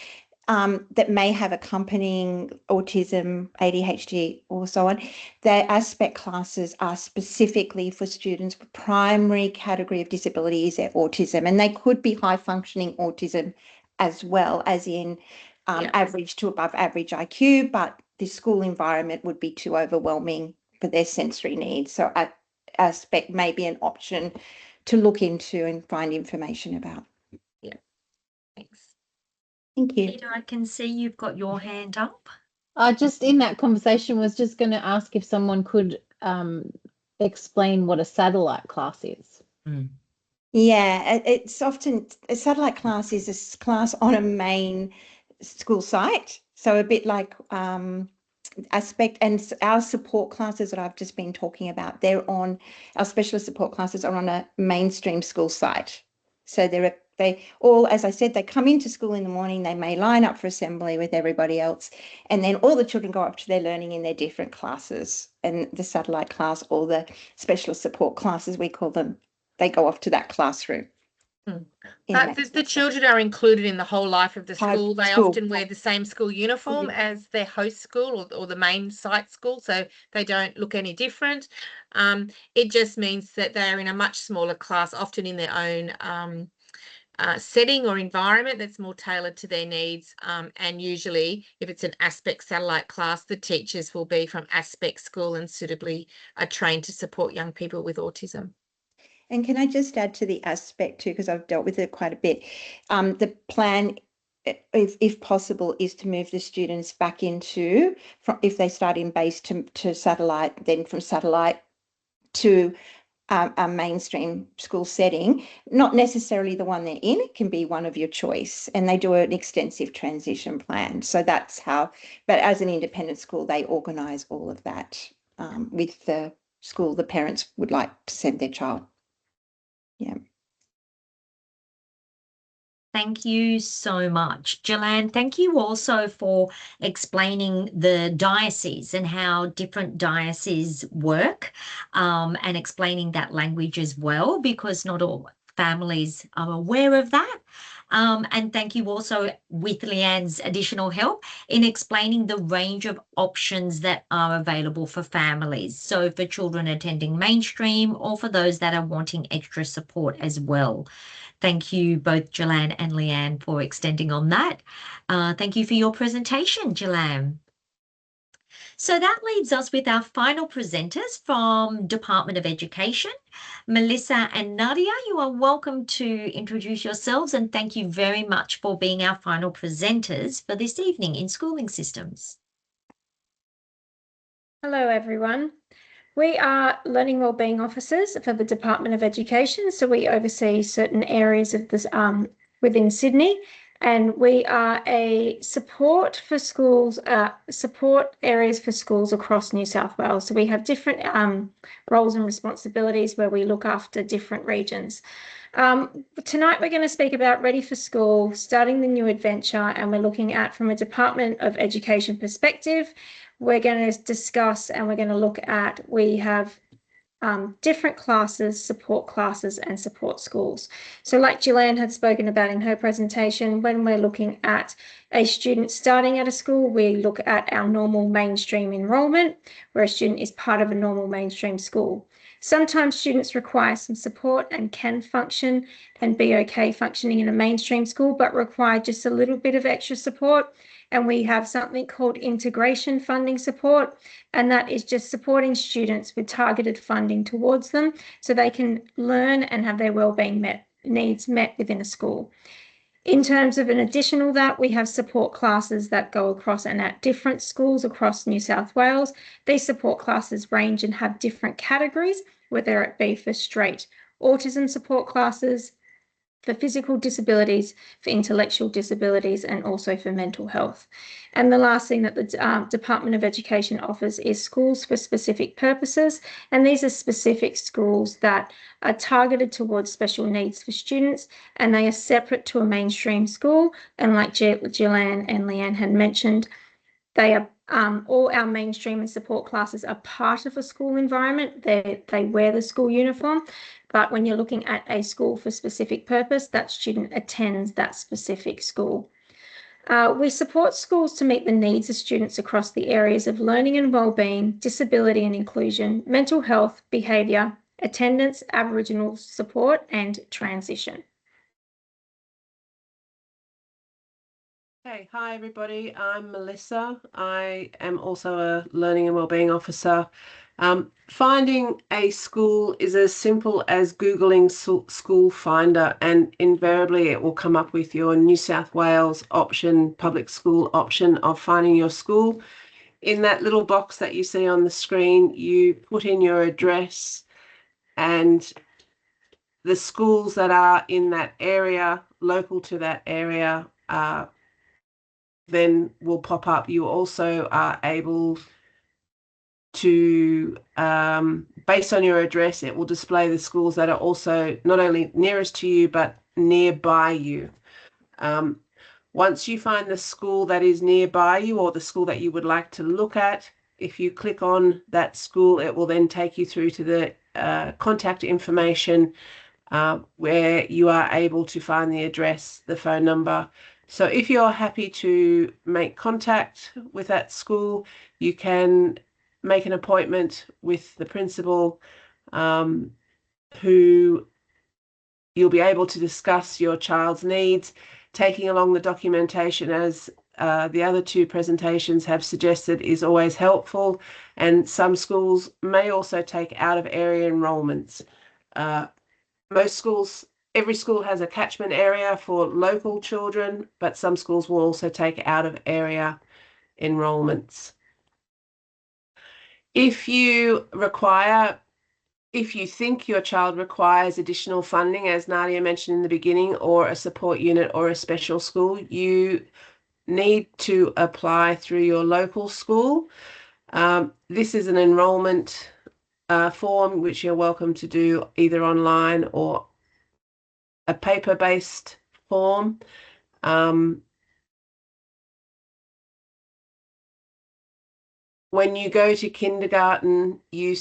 that may have accompanying autism, ADHD or so on, their Aspect classes are specifically for students with primary category of disability is their autism, and they could be high functioning autism as well, as in average to above average IQ, but the school environment would be too overwhelming for their sensory needs. So Aspect may be an option to look into and find information about. Yeah, thanks. Thank you. Peter, I can see you've got your hand up. Just in that conversation was just going to ask if someone could explain what a satellite class is. Yeah, it's often a satellite class is a class on a main school site. So a bit like Aspect, and our support classes that I've just been talking about, they're on, our specialist support classes are on a mainstream school site. So they all, as I said, they come into school in the morning, they may line up for assembly with everybody else, and then all the children go up to their learning in their different classes. And the satellite class, or the specialist support classes, we call them, they go off to that classroom. But the children are included in the whole life of the school. They often wear the same school uniform as their host school or the main site school, so they don't look any different. It just means that they're in a much smaller class, often in their own setting or environment that's more tailored to their needs. And usually, if it's an Aspect satellite class, the teachers will be from Aspect school and suitably trained to support young people with autism. And can I just add to the Aspect too, because I've dealt with it quite a bit. The plan if possible, is to move the students back into, if they start in base to satellite, then from satellite to a mainstream school setting, not necessarily the one they're in, it can be one of your choice, and they do an extensive transition plan. So that's how, but as an independent school, they organise all of that with the school the parents would like to send their child. Yeah. Thank you so much. Gillan, thank you also for explaining the diocese and how different dioceses work, and explaining that language as well, because not all families are aware of that. And thank you also with Leanne's additional help in explaining the range of options that are available for families. So for children attending mainstream or for those that are wanting extra support as well. Thank you both, Gillan and Leanne, for extending on that. Thank you for your presentation, Gillan. So that leaves us with our final presenters from Department of Education. Melissa and Nadia, you are welcome to introduce yourselves, and thank you very much for being our final presenters for this evening in Schooling Systems. Hello, everyone. We are Learning Wellbeing Officers for the Department of Education, so we oversee certain areas of this within Sydney, and we are a support for schools, support areas for schools across New South Wales. So we have different roles and responsibilities where we look after different regions. Tonight we're going to speak about Ready for School, starting the new adventure, and we're looking at from a Department of Education perspective. We're going to discuss and we're going to look at, we have different classes, support classes and support schools. So like Gillan had spoken about in her presentation, when we're looking at a student starting at a school, we look at our normal mainstream enrolment, where a student is part of a normal mainstream school. Sometimes students require some support and can function and be okay functioning in a mainstream school, but require just a little bit of extra support. And we have something called integration funding support, and that is just supporting students with targeted funding towards them so they can learn and have their wellbeing needs met within a school. In terms of an additional that, we have support classes that go across and at different schools across New South Wales. These support classes range and have different categories, whether it be for straight autism support classes, for physical disabilities, for intellectual disabilities, and also for mental health. And the last thing that the Department of Education offers is schools for specific purposes. And these are specific schools that are targeted towards special needs for students, and they are separate to a mainstream school. And like Gillan and Leanne had mentioned, they are all our mainstream and support classes are part of a school environment. They wear the school uniform, but when you're looking at a school for specific purpose, that student attends that specific school. We support schools to meet the needs of students across the areas of learning and wellbeing, disability and inclusion, mental health, behaviour, attendance, Aboriginal support and transition. Okay, hi everybody, I'm Melissa. I am also a Learning and Wellbeing Officer. Finding a school is as simple as Googling School Finder, and invariably it will come up with your New South Wales option, public school option of finding your school. In that little box that you see on the screen, you put in your address and the schools that are in that area, local to that area, then will pop up. You also are able to, based on your address, it will display the schools that are also not only nearest to you, but nearby you. Once you find the school that is nearby you or the school that you would like to look at, if you click on that school, it will then take you through to the contact information where you are able to find the address, the phone number. So if you're happy to make contact with that school, you can make an appointment with the principal, who you'll be able to discuss your child's needs, taking along the documentation, as the other two presentations have suggested, is always helpful. And some schools may also take out of area enrolments. Most schools Every school has a catchment area for local children, but some schools will also take out of area enrolments. If you think your child requires additional funding, as Nadia mentioned in the beginning, or a support unit or a special school, you need to apply through your local school. This is an enrolment form which you're welcome to do either online or a paper-based form. When you go to kindergarten, your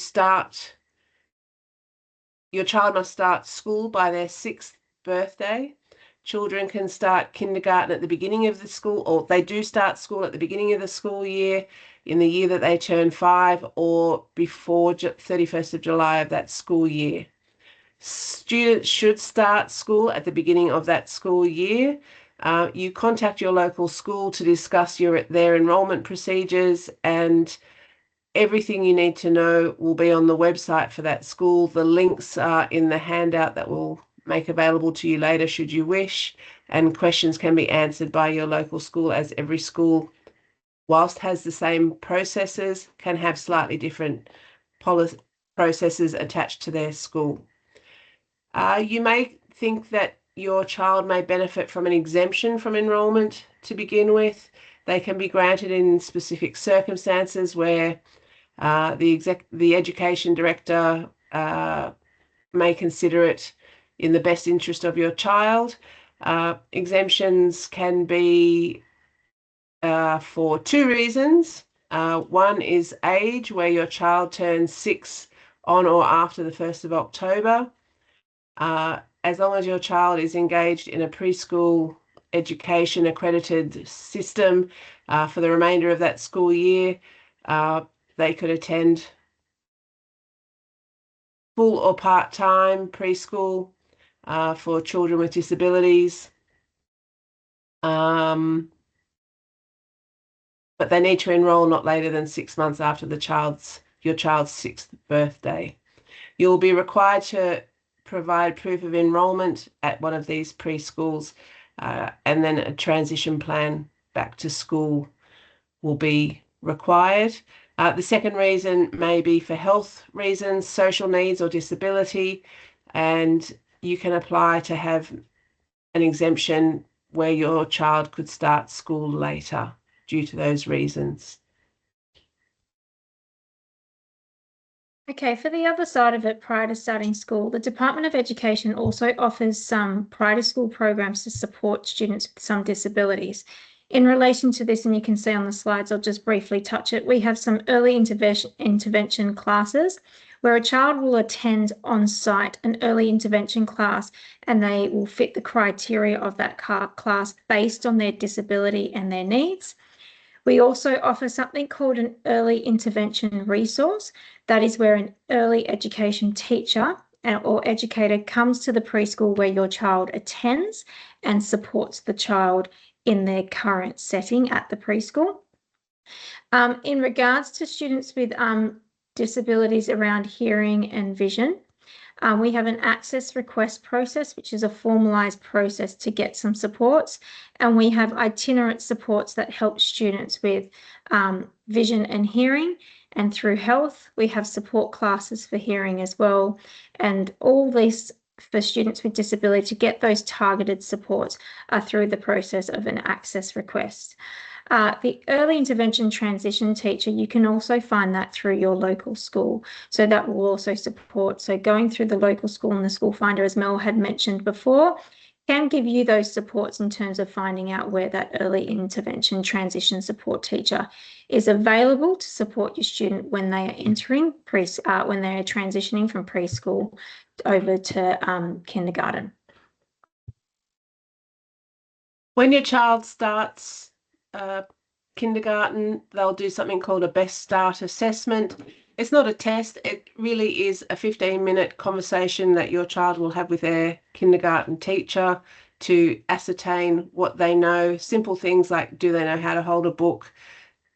child must start school by their 6th birthday. Children can start kindergarten at the beginning of the school, or they do start school at the beginning of the school year, in the year that they turn 5, or before 31st of July of that school year. Students should start school at the beginning of that school year. You contact your local school to discuss their enrolment procedures, and everything you need to know will be on the website for that school. The links are in the handout that we'll make available to you later should you wish, and questions can be answered by your local school, as every school, whilst has the same processes, can have slightly different processes attached to their school. You may think that your child may benefit from an exemption from enrolment to begin with. They can be granted in specific circumstances where the education director may consider it in the best interest of your child. Exemptions can be for 2 reasons. One is age, where your child turns 6 on or after the 1st of October. As long as your child is engaged in a preschool education accredited system for the remainder of that school year, they could attend full or part-time preschool for children with disabilities. But they need to enroll not later than 6 months after your child's 6th birthday. You'll be required to provide proof of enrolment at one of these preschools, and then a transition plan back to school will be required. The second reason may be for health reasons, social needs or disability, and you can apply to have an exemption where your child could start school later due to those reasons. Okay, for the other side of it, prior to starting school, the Department of Education also offers some prior to school programs to support students with some disabilities. In relation to this, and you can see on the slides, I'll just briefly touch it. We have some early intervention classes where a child will attend on site an early intervention class, and they will fit the criteria of that class based on their disability and their needs. We also offer something called an early intervention resource. That is where an early education teacher or educator comes to the preschool where your child attends and supports the child in their current setting at the preschool. In regards to students with disabilities around hearing and vision, we have an access request process, which is a formalised process to get some supports, and we have itinerant supports that help students with vision and hearing, and through health, we have support classes for hearing as well, and all this for students with disability to get those targeted supports through the process of an access request. The early intervention transition teacher, you can also find that through your local school. So that will also support. So going through the local school and the school finder, as Mel had mentioned before, can give you those supports in terms of finding out where that early intervention transition support teacher is available to support your student when they are entering when they are transitioning from preschool over to kindergarten. When your child starts kindergarten, they'll do something called a best start assessment. It's not a test, it really is a 15-minute conversation that your child will have with their kindergarten teacher to ascertain what they know. Simple things like, do they know how to hold a book?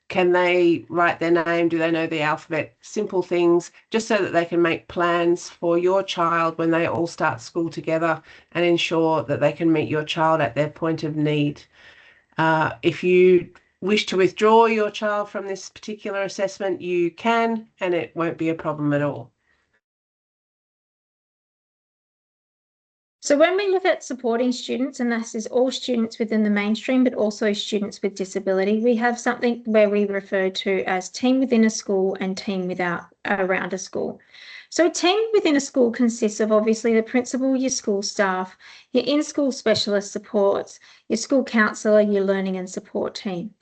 Can they write their name? Do they know the alphabet? Simple things, just so that they can make plans for your child when they all start school together and ensure that they can meet your child at their point of need. If you wish to withdraw your child from this particular assessment, you can, and it won't be a problem at all. So when we look at supporting students, and this is all students within the mainstream, but also students with disability, we have something where we refer to as team within a school and team around a school. So a team within a school consists of obviously the principal, your school staff, your in-school specialist supports, your school counsellor, your learning and support team.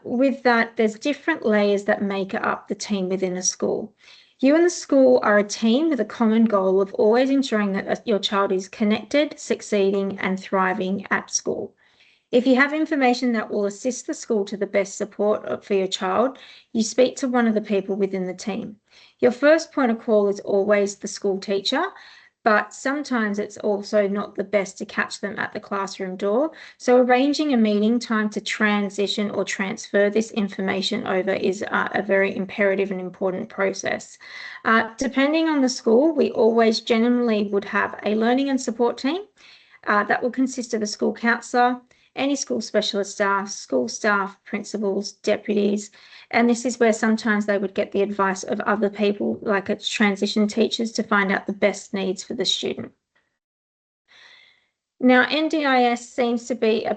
With that, there's different layers that make up the team within a school. You and the school are a team with a common goal of always ensuring that your child is connected, succeeding and thriving at school. If you have information that will assist the school to the best support for your child, you speak to one of the people within the team. Your first point of call is always the school teacher, but sometimes it's also not the best to catch them at the classroom door. So arranging a meeting time to transition or transfer this information over is a very imperative and important process. Depending on the school, we always generally would have a learning and support team that will consist of a school counsellor, any school specialist staff, school staff, principals, deputies, and this is where sometimes they would get the advice of other people, like its transition teachers, to find out the best needs for the student. Now, NDIS seems to be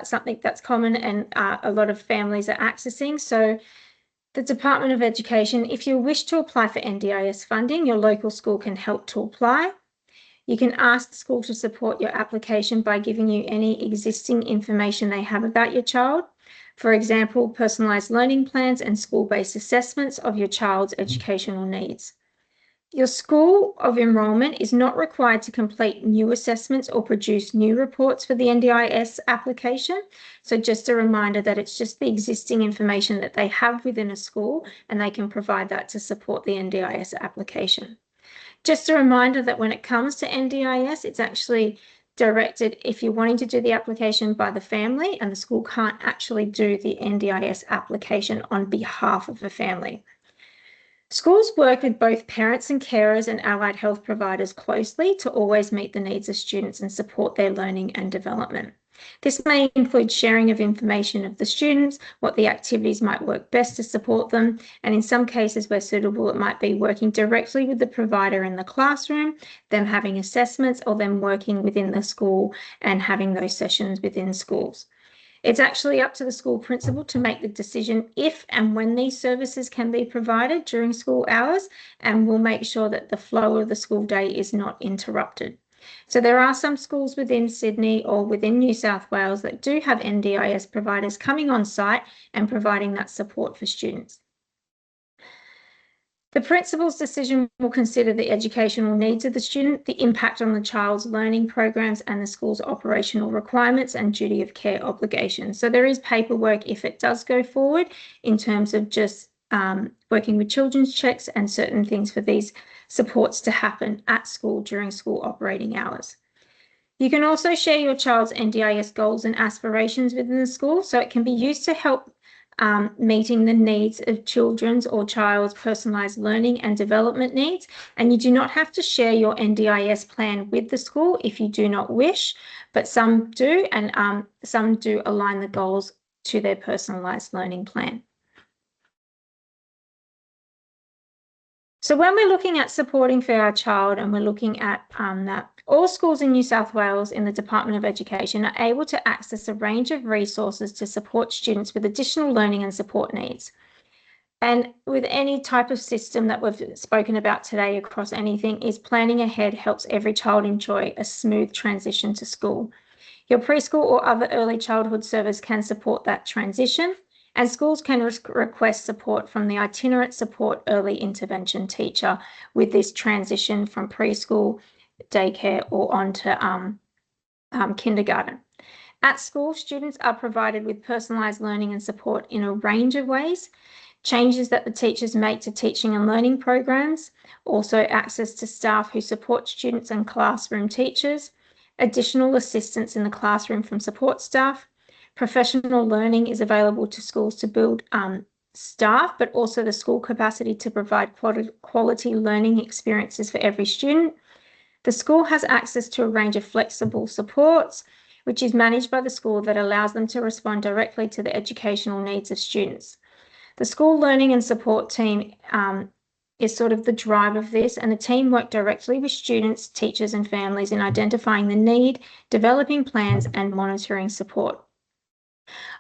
something that's common and a lot of families are accessing. So the Department of Education, if you wish to apply for NDIS funding, your local school can help to apply. You can ask the school to support your application by giving you any existing information they have about your child. For example, personalised learning plans and school-based assessments of your child's educational needs. Your school of enrolment is not required to complete new assessments or produce new reports for the NDIS application. So just a reminder that it's just the existing information that they have within a school and they can provide that to support the NDIS application. Just a reminder that when it comes to NDIS, it's actually directed if you're wanting to do the application by the family, and the school can't actually do the NDIS application on behalf of the family. Schools work with both parents and carers and allied health providers closely to always meet the needs of students and support their learning and development. This may include sharing of information of the students, what the activities might work best to support them, and in some cases where suitable, it might be working directly with the provider in the classroom, them having assessments, or them working within the school and having those sessions within schools. It's actually up to the school principal to make the decision if and when these services can be provided during school hours, and will make sure that the flow of the school day is not interrupted. So there are some schools within Sydney or within New South Wales that do have NDIS providers coming on site and providing that support for students. The principal's decision will consider the educational needs of the student, the impact on the child's learning programs, and the school's operational requirements and duty of care obligations. So there is paperwork if it does go forward in terms of just working with children's checks and certain things for these supports to happen at school during school operating hours. You can also share your child's NDIS goals and aspirations within the school, so it can be used to help meeting the needs of children's or child's personalised learning and development needs. And you do not have to share your NDIS plan with the school if you do not wish, but some do, and some do align the goals to their personalised learning plan. So when we're looking at supporting for our child, and we're looking at that all schools in New South Wales in the Department of Education are able to access a range of resources to support students with additional learning and support needs. And with any type of system that we've spoken about today across anything, is planning ahead helps every child enjoy a smooth transition to school. Your preschool or other early childhood service can support that transition, and schools can request support from the itinerant support early intervention teacher with this transition from preschool, daycare, or on to kindergarten. At school, students are provided with personalised learning and support in a range of ways. Changes that the teachers make to teaching and learning programs, also access to staff who support students and classroom teachers, additional assistance in the classroom from support staff, Professional learning is available to schools to build staff, but also the school capacity to provide quality learning experiences for every student. The school has access to a range of flexible supports, which is managed by the school, that allows them to respond directly to the educational needs of students. The school learning and support team is sort of the drive of this, and the team work directly with students, teachers and families in identifying the need, developing plans and monitoring support.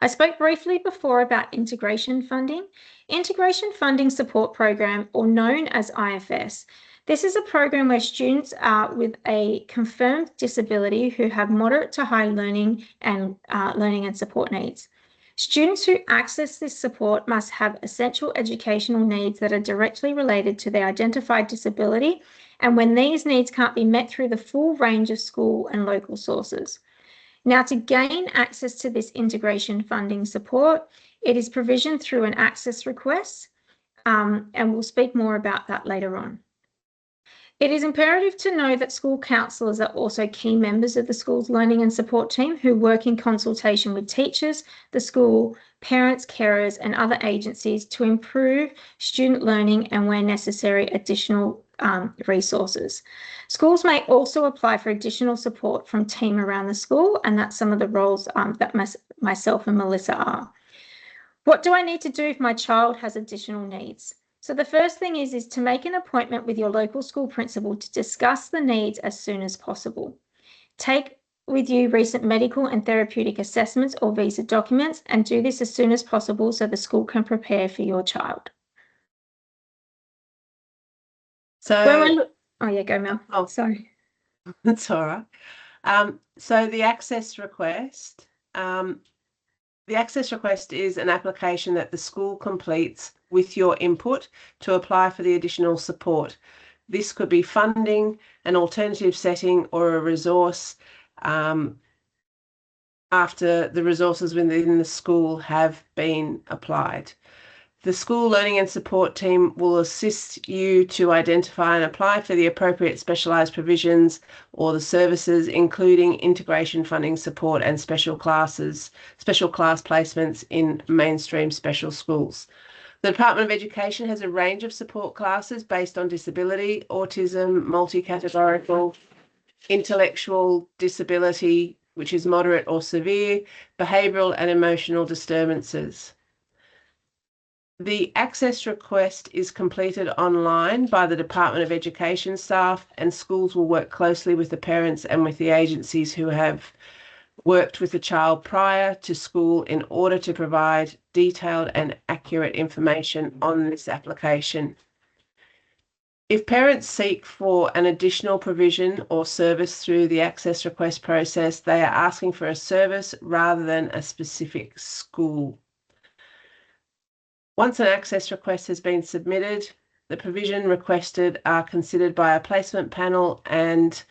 I spoke briefly before about integration funding. Integration Funding Support Program, or known as IFS. This is a program where students with a confirmed disability who have moderate to high learning and support needs. Students who access this support must have essential educational needs that are directly related to their identified disability, and when these needs can't be met through the full range of school and local sources. Now, to gain access to this integration funding support, it is provisioned through an access request, and we'll speak more about that later on. It is imperative to know that school counsellors are also key members of the school's learning and support team who work in consultation with teachers, the school, parents, carers and other agencies to improve student learning and, where necessary, additional resources. Schools may also apply for additional support from team around the school, and that's some of the roles that myself and Melissa are. What do I need to do if my child has additional needs? So the first thing is to make an appointment with your local school principal to discuss the needs as soon as possible. Take with you recent medical and therapeutic assessments or visa documents, and do this as soon as possible so the school can prepare for your child. So, oh yeah, go Mel. Oh. Sorry. That's all right. So the access request, is an application that the school completes with your input to apply for the additional support. This could be funding, an alternative setting, or a resource after the resources within the school have been applied. The school learning and support team will assist you to identify and apply for the appropriate specialised provisions or the services, including integration funding support and special class placements in mainstream special schools. The Department of Education has a range of support classes based on disability, autism, multi-categorical, intellectual disability, which is moderate or severe, behavioural and emotional disturbances. The access request is completed online by the Department of Education staff, and schools will work closely with the parents and with the agencies who have worked with the child prior to school in order to provide detailed and accurate information on this application. If parents seek for an additional provision or service through the access request process, they are asking for a service rather than a specific school. Once an access request has been submitted, the provision requested are considered by a placement panel, and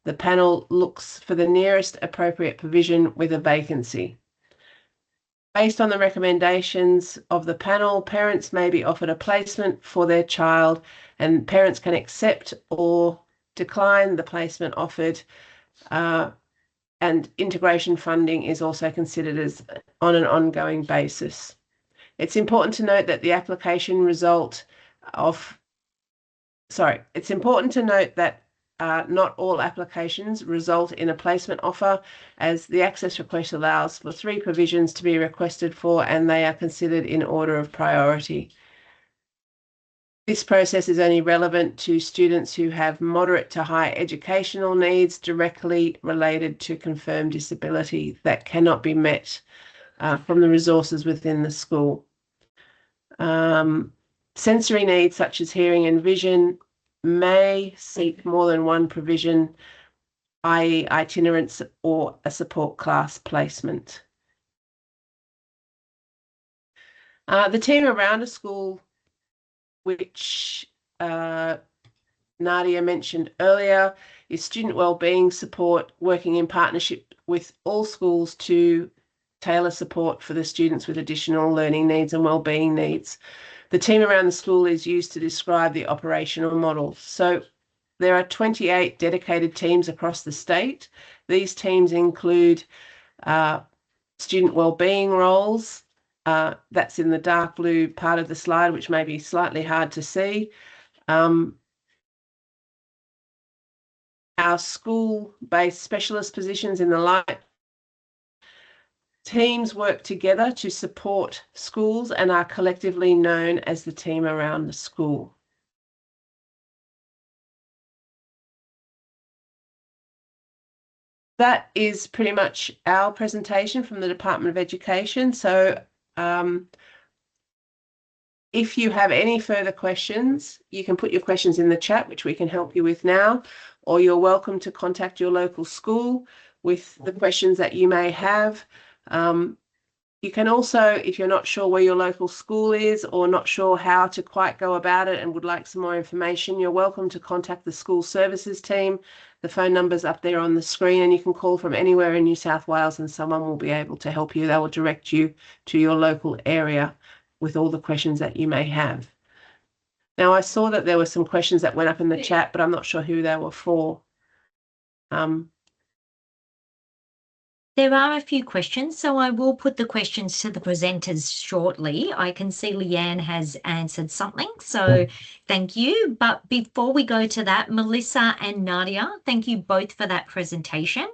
the panel looks for the nearest appropriate provision with a vacancy. Based on the recommendations of the panel, parents may be offered a placement for their child, and parents can accept or decline the placement offered, and integration funding is also considered as on an ongoing basis. It's important to note that not all applications result in a placement offer, as the access request allows for 3 provisions to be requested for, and they are considered in order of priority. This process is only relevant to students who have moderate to high educational needs directly related to confirmed disability that cannot be met from the resources within the school. Sensory needs such as hearing and vision may seek more than one provision, i.e. itinerance or a support class placement. The team around a school, which Nadia mentioned earlier, is student wellbeing support, working in partnership with all schools to tailor support for the students with additional learning needs and wellbeing needs. The team around the school is used to describe the operational model. So there are 28 dedicated teams across the state. These teams include student wellbeing roles. That's in the dark blue part of the slide, which may be slightly hard to see. Our school-based specialist positions in the light. Teams work together to support schools and are collectively known as the team around the school. That is pretty much our presentation from the Department of Education. So if you have any further questions, you can put your questions in the chat, which we can help you with now, or you're welcome to contact your local school with the questions that you may have. You can also, if you're not sure where your local school is or not sure how to quite go about it and would like some more information, you're welcome to contact the school services team. The phone number's up there on the screen, and you can call from anywhere in New South Wales and someone will be able to help you. They will direct you to your local area with all the questions that you may have. Now, I saw that there were some questions that went up in the chat, but I'm not sure who they were for. There are a few questions, so I will put the questions to the presenters shortly. I can see Leanne has answered something, so thank you. But before we go to that, Melissa and Nadia, thank you both for that presentation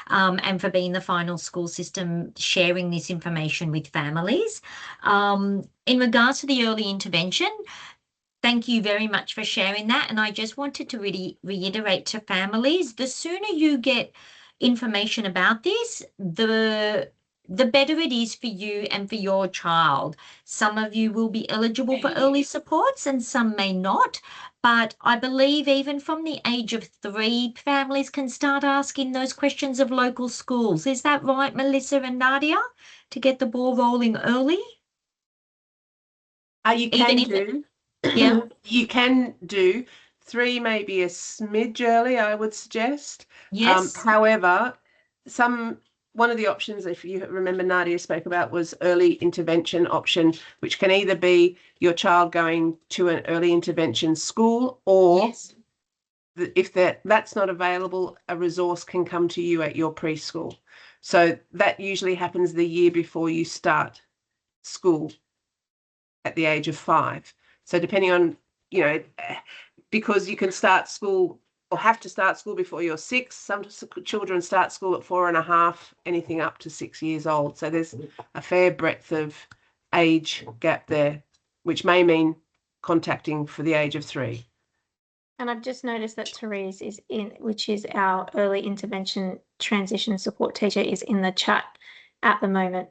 and for being the final school system sharing this information with families. In regards to the early intervention, thank you very much for sharing that. And I just wanted to really reiterate to families, the sooner you get information about this, the better it is for you and for your child. Some of you will be eligible for early supports and some may not, but I believe even from the age of 3, families can start asking those questions of local schools. Is that right, Melissa and Nadia, to get the ball rolling early? You can do. Yeah. You can do. 3 may be a smidge early, I would suggest. Yes. However, one of the options, if you remember Nadia spoke about, was early intervention option, which can either be your child going to an early intervention school, or yes. If that's not available, a resource can come to you at your preschool. So that usually happens the year before you start school at the age of 5. So depending on, because you can start school or have to start school before you're 6. Some children start school at 4.5, anything up to 6 years old. So there's a fair breadth of age gap there, which may mean contacting for the age of 3. And I've just noticed that Therese is which is our early intervention transition support teacher, is in the chat at the moment.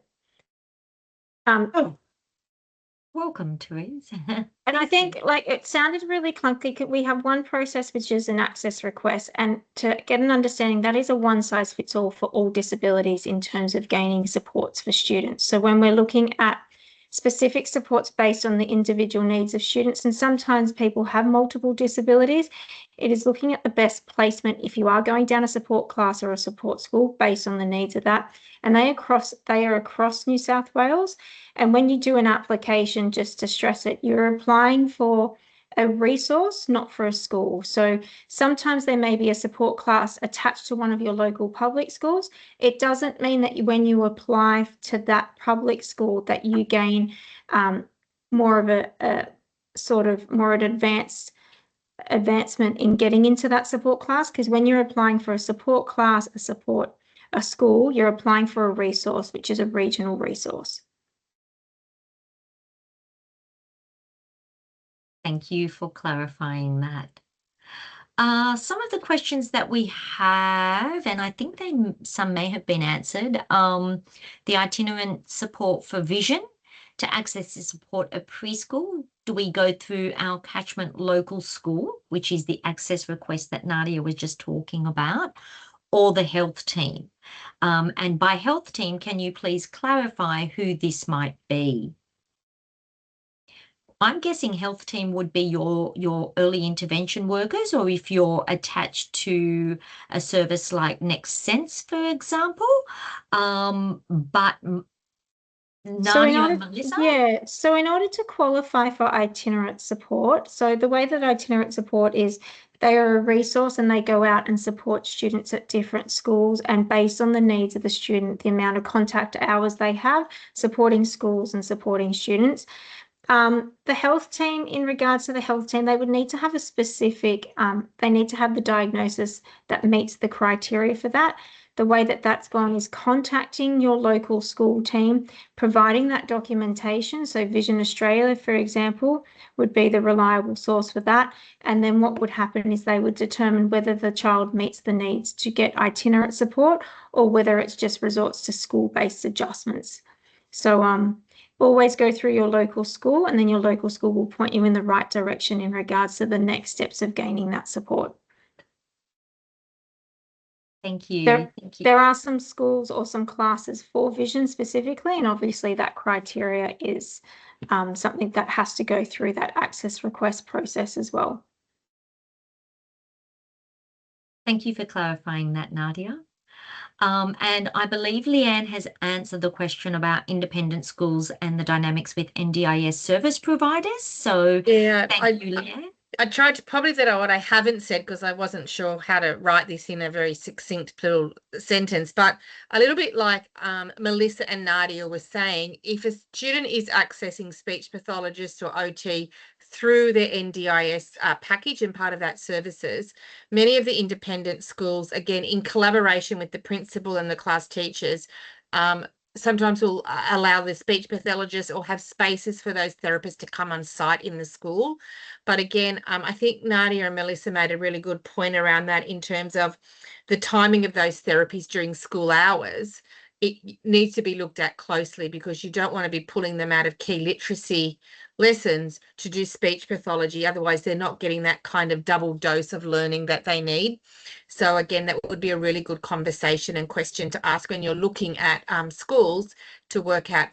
Welcome, Therese. And I think it sounded really clunky. We have one process, which is an access request, and to get an understanding, that is a one size fits all for all disabilities in terms of gaining supports for students. So when we're looking at specific supports based on the individual needs of students, and sometimes people have multiple disabilities, it is looking at the best placement if you are going down a support class or a support school based on the needs of that. And they are across New South Wales. And when you do an application, just to stress it, you're applying for a resource, not for a school. So sometimes there may be a support class attached to one of your local public schools. It doesn't mean that when you apply to that public school that you gain more of a sort of more an advancement in getting into that support class, because when you're applying for a support class, a school, you're applying for a resource, which is a regional resource. Thank you for clarifying that. Some of the questions that we have, and I think some may have been answered, the itinerant support for vision. To access the support at preschool, do we go through our catchment local school, which is the access request that Nadia was just talking about, or the health team? And by health team, can you please clarify who this might be? I'm guessing health team would be your early intervention workers, or if you're attached to a service like Next Sense, for example. But Nadia and Melissa? So in order to qualify for itinerant support, so the way that itinerant support is They are a resource and they go out and support students at different schools, and based on the needs of the student, the amount of contact hours they have, supporting schools and supporting students. The health team, in regards to the health team, they would need to have a specific, they need to have the diagnosis that meets the criteria for that. The way that that's going is contacting your local school team, providing that documentation. So Vision Australia, for example, would be the reliable source for that. And then what would happen is they would determine whether the child meets the needs to get itinerant support or whether it's just resorts to school-based adjustments. So always go through your local school, and then your local school will point you in the right direction in regards to the next steps of gaining that support. Thank you. Thank you. There are some schools or some classes for vision specifically, and obviously that criteria is something that has to go through that access request process as well. Thank you for clarifying that, Nadia. And I believe Leanne has answered the question about independent schools and the dynamics with NDIS service providers. So Yeah, thank you, Leanne. I tried to probably that what I haven't said because I wasn't sure how to write this in a very succinct little sentence, but a little bit like Melissa and Nadia were saying, if a student is accessing speech pathologist or OT through their NDIS package and part of that services, many of the independent schools, again, in collaboration with the principal and the class teachers, sometimes will allow the speech pathologist or have spaces for those therapists to come on site in the school. But again, I think Nadia and Melissa made a really good point around that in terms of the timing of those therapies during school hours. It needs to be looked at closely because you don't want to be pulling them out of key literacy lessons to do speech pathology. Otherwise, they're not getting that kind of double dose of learning that they need. So again, that would be a really good conversation and question to ask when you're looking at schools to work out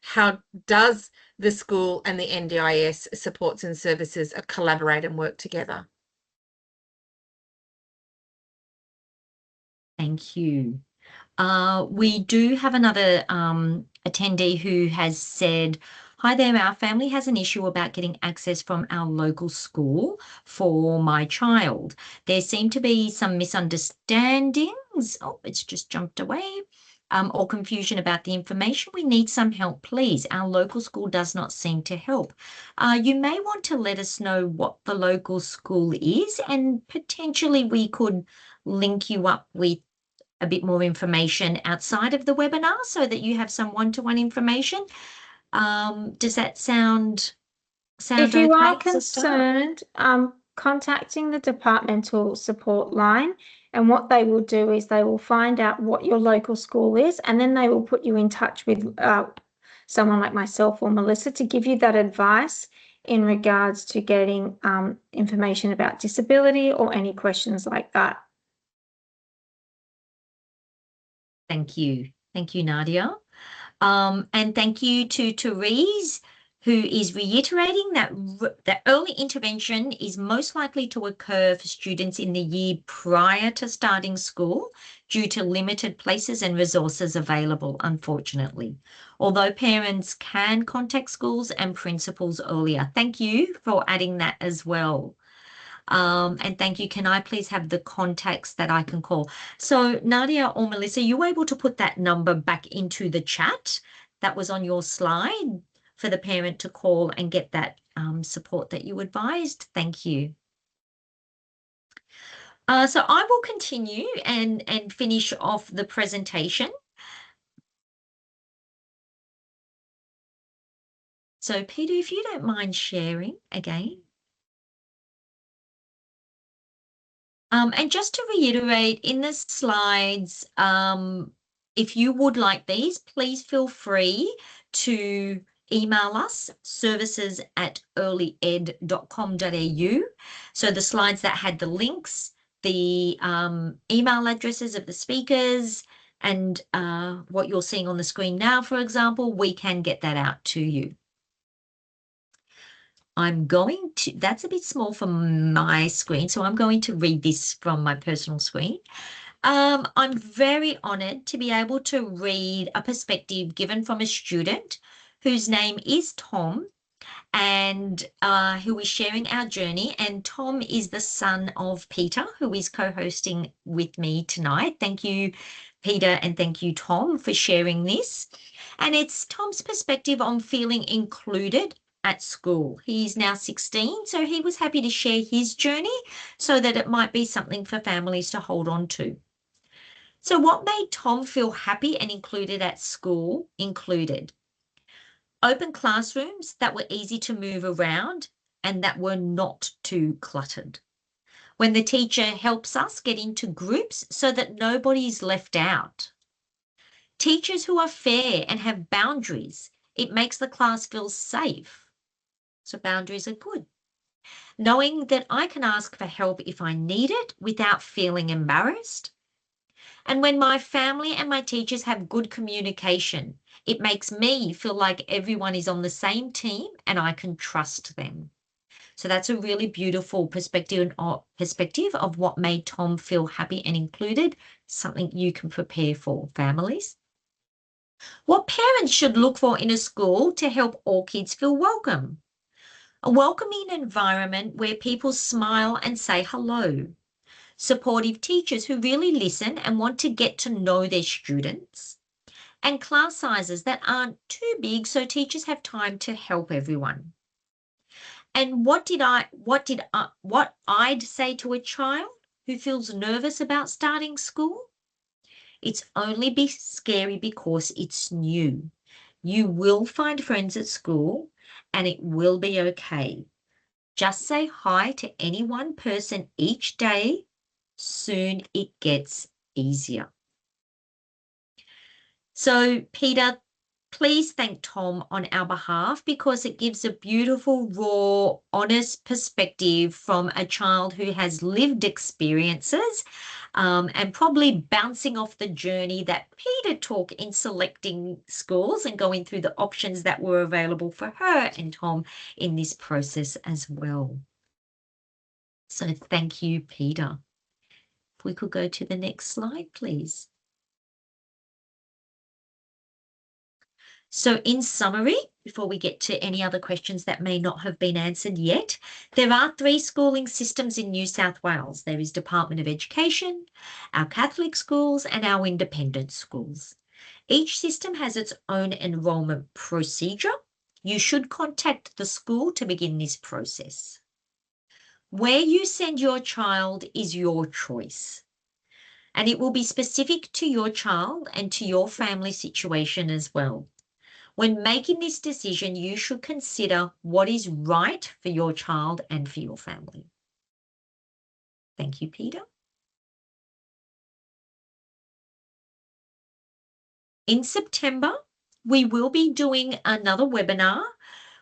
how does the school and the NDIS supports and services collaborate and work together. Thank you. We do have another attendee who has said, hi there, our family has an issue about getting access from our local school for my child. There seem to be some misunderstandings. Oh, it's just jumped away. Or confusion about the information. We need some help, please. Our local school does not seem to help. You may want to let us know what the local school is, and potentially we could link you up with a bit more information outside of the webinar so that you have some one-to-one information. Does that sound If you okay, are sister? concerned, contacting the departmental support line, and what they will do is they will find out what your local school is, and then they will put you in touch with someone like myself or Melissa to give you that advice in regards to getting information about disability or any questions like that. Thank you. Thank you, Nadia. And thank you to Therese, who is reiterating that the early intervention is most likely to occur for students in the year prior to starting school due to limited places and resources available, unfortunately. Although parents can contact schools and principals earlier. Thank you for adding that as well. And thank you. Can I please have the contacts that I can call? So Nadia or Melissa, you were able to put that number back into the chat that was on your slide for the parent to call and get that support that you advised. Thank you. So I will continue and finish off the presentation. So Peter, if you don't mind sharing again. And just to reiterate, in the slides, if you would like these, please feel free to email us, services@earlyed.com.au. So the slides that had the links, the email addresses of the speakers, and what you're seeing on the screen now, for example, we can get that out to you. I'm going to, that's a bit small for my screen, so I'm going to read this from my personal screen. I'm very honoured to be able to read a perspective given from a student whose name is Tom, and who is sharing our journey. And Tom is the son of Peter, who is co-hosting with me tonight. Thank you, Peter, and thank you, Tom, for sharing this. And it's Tom's perspective on feeling included at school. He's now 16, so he was happy to share his journey so that it might be something for families to hold on to. So what made Tom feel happy and included at school included open classrooms that were easy to move around and that were not too cluttered. When the teacher helps us get into groups so that nobody's left out. Teachers who are fair and have boundaries. It makes the class feel safe. So boundaries are good. Knowing that I can ask for help if I need it without feeling embarrassed. And when my family and my teachers have good communication, it makes me feel like everyone is on the same team and I can trust them. So that's a really beautiful perspective of what made Tom feel happy and included, something you can prepare for, families. What parents should look for in a school to help all kids feel welcome. A welcoming environment where people smile and say hello. Supportive teachers who really listen and want to get to know their students. And class sizes that aren't too big so teachers have time to help everyone. And what I'd say to a child who feels nervous about starting school? It's only scary because it's new. You will find friends at school and it will be okay. Just say hi to any one person each day. Soon it gets easier. So, Peter, please thank Tom on our behalf because it gives a beautiful, raw, honest perspective from a child who has lived experiences and probably bouncing off the journey that Peter took in selecting schools and going through the options that were available for her and Tom in this process as well. So thank you, Peter. If we could go to the next slide, please. So in summary, before we get to any other questions that may not have been answered yet, there are 3 schooling systems in New South Wales. There is Department of Education, our Catholic schools and our independent schools. Each system has its own enrolment procedure. You should contact the school to begin this process. Where you send your child is your choice, and it will be specific to your child and to your family situation as well. When making this decision, you should consider what is right for your child and for your family. Thank you, Peter. In September, we will be doing another webinar,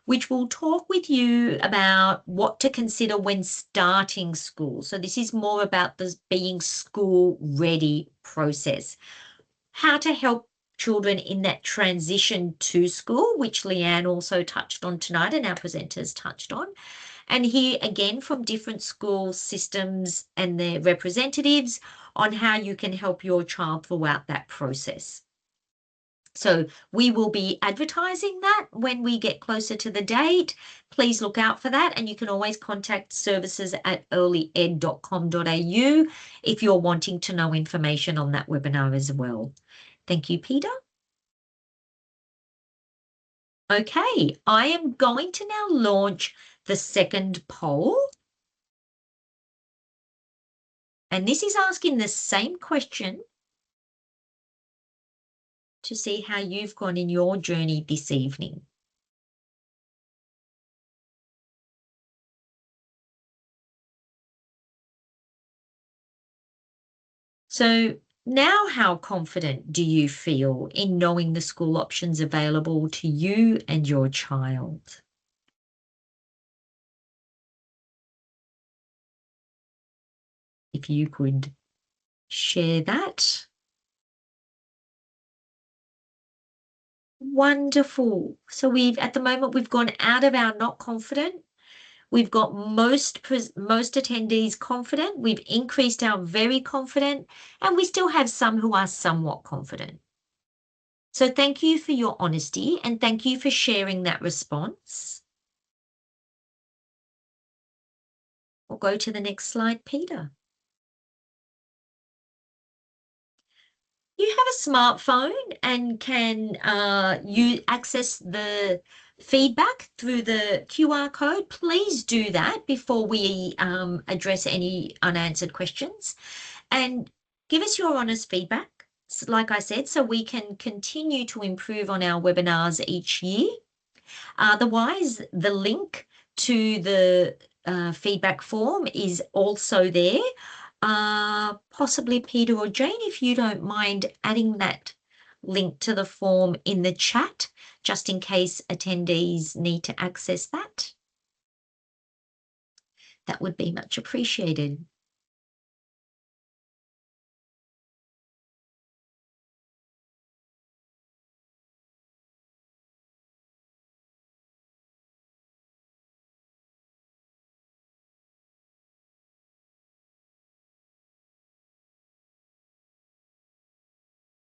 which will talk with you about what to consider when starting school. So this is more about the being school ready process. How to help children in that transition to school, which Leanne also touched on tonight and our presenters touched on. And hear again from different school systems and their representatives on how you can help your child throughout that process. So we will be advertising that when we get closer to the date. Please look out for that, and you can always contact services@earlyed.com.au if you're wanting to know information on that webinar as well. Thank you, Peter. Okay, I am going to now launch the second poll. And this is asking the same question to see how you've gone in your journey this evening. So now how confident do you feel in knowing the school options available to you and your child? If you could share that. Wonderful. So at the moment, we've gone out of our not confident. We've got most attendees confident. We've increased our very confident, and we still have some who are somewhat confident. So thank you for your honesty and thank you for sharing that response. We'll go to the next slide, Peter. You have a smartphone and can you access the feedback through the QR code. Please do that before we address any unanswered questions, and give us your honest feedback, like I said, so we can continue to improve on our webinars each year. Otherwise, the link to the feedback form is also there. Possibly Peter or Jane, if you don't mind adding that link to the form in the chat, just in case attendees need to access that. That would be much appreciated.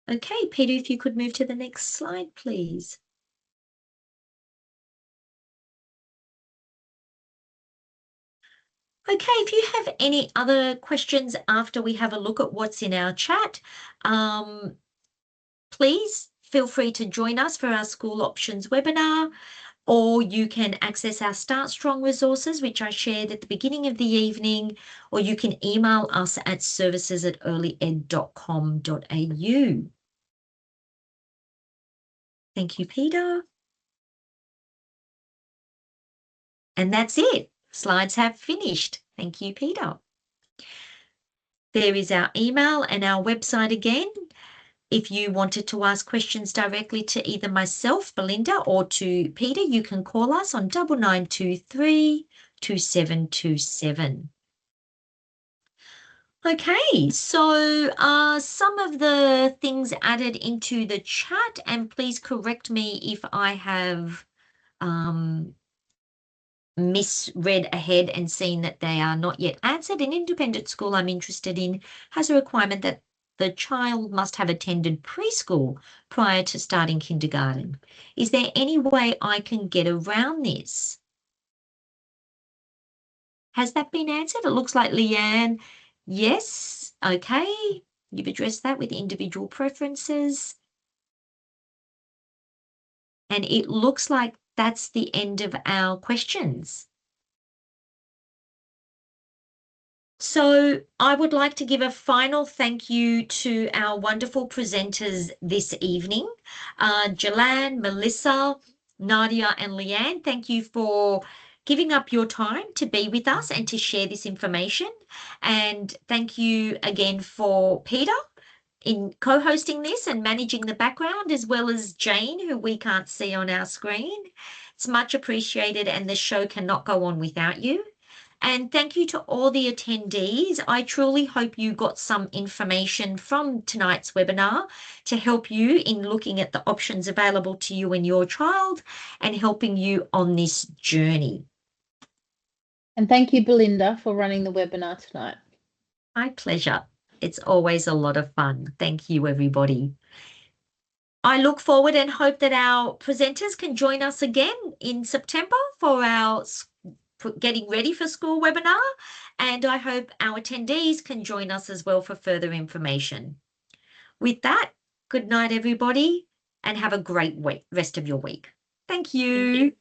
Okay, Peter, if you could move to the next slide, please. Okay, if you have any other questions after we have a look at what's in our chat, please feel free to join us for our school options webinar, or you can access our Start Strong resources, which I shared at the beginning of the evening, or you can email us at services@earlyed.com.au. Thank you, Peter. And that's it. Slides have finished. Thank you, Peter. There is our email and our website again. If you wanted to ask questions directly to either myself, Belinda, or to Peter, you can call us on 9923 2727. Okay, so some of the things added into the chat, and please correct me if I have misread ahead and seen that they are not yet answered. An independent school I'm interested in has a requirement that the child must have attended preschool prior to starting kindergarten. Is there any way I can get around this? Has that been answered? It looks like Leanne, yes. Okay, you've addressed that with individual preferences. And it looks like that's the end of our questions. So I would like to give a final thank you to our wonderful presenters this evening, Jalan, Melissa, Nadia and Leanne. Thank you for giving up your time to be with us and to share this information. And thank you again for Peter in co-hosting this and managing the background, as well as Jane, who we can't see on our screen. It's much appreciated, and the show cannot go on without you. And thank you to all the attendees. I truly hope you got some information from tonight's webinar to help you in looking at the options available to you and your child and helping you on this journey. And thank you, Belinda, for running the webinar tonight. My pleasure. It's always a lot of fun. Thank you, everybody. I look forward and hope that our presenters can join us again in September for our Getting Ready for School webinar, and I hope our attendees can join us as well for further information. With that, good night, everybody, and have a great rest of your week. Thank you. Thank you.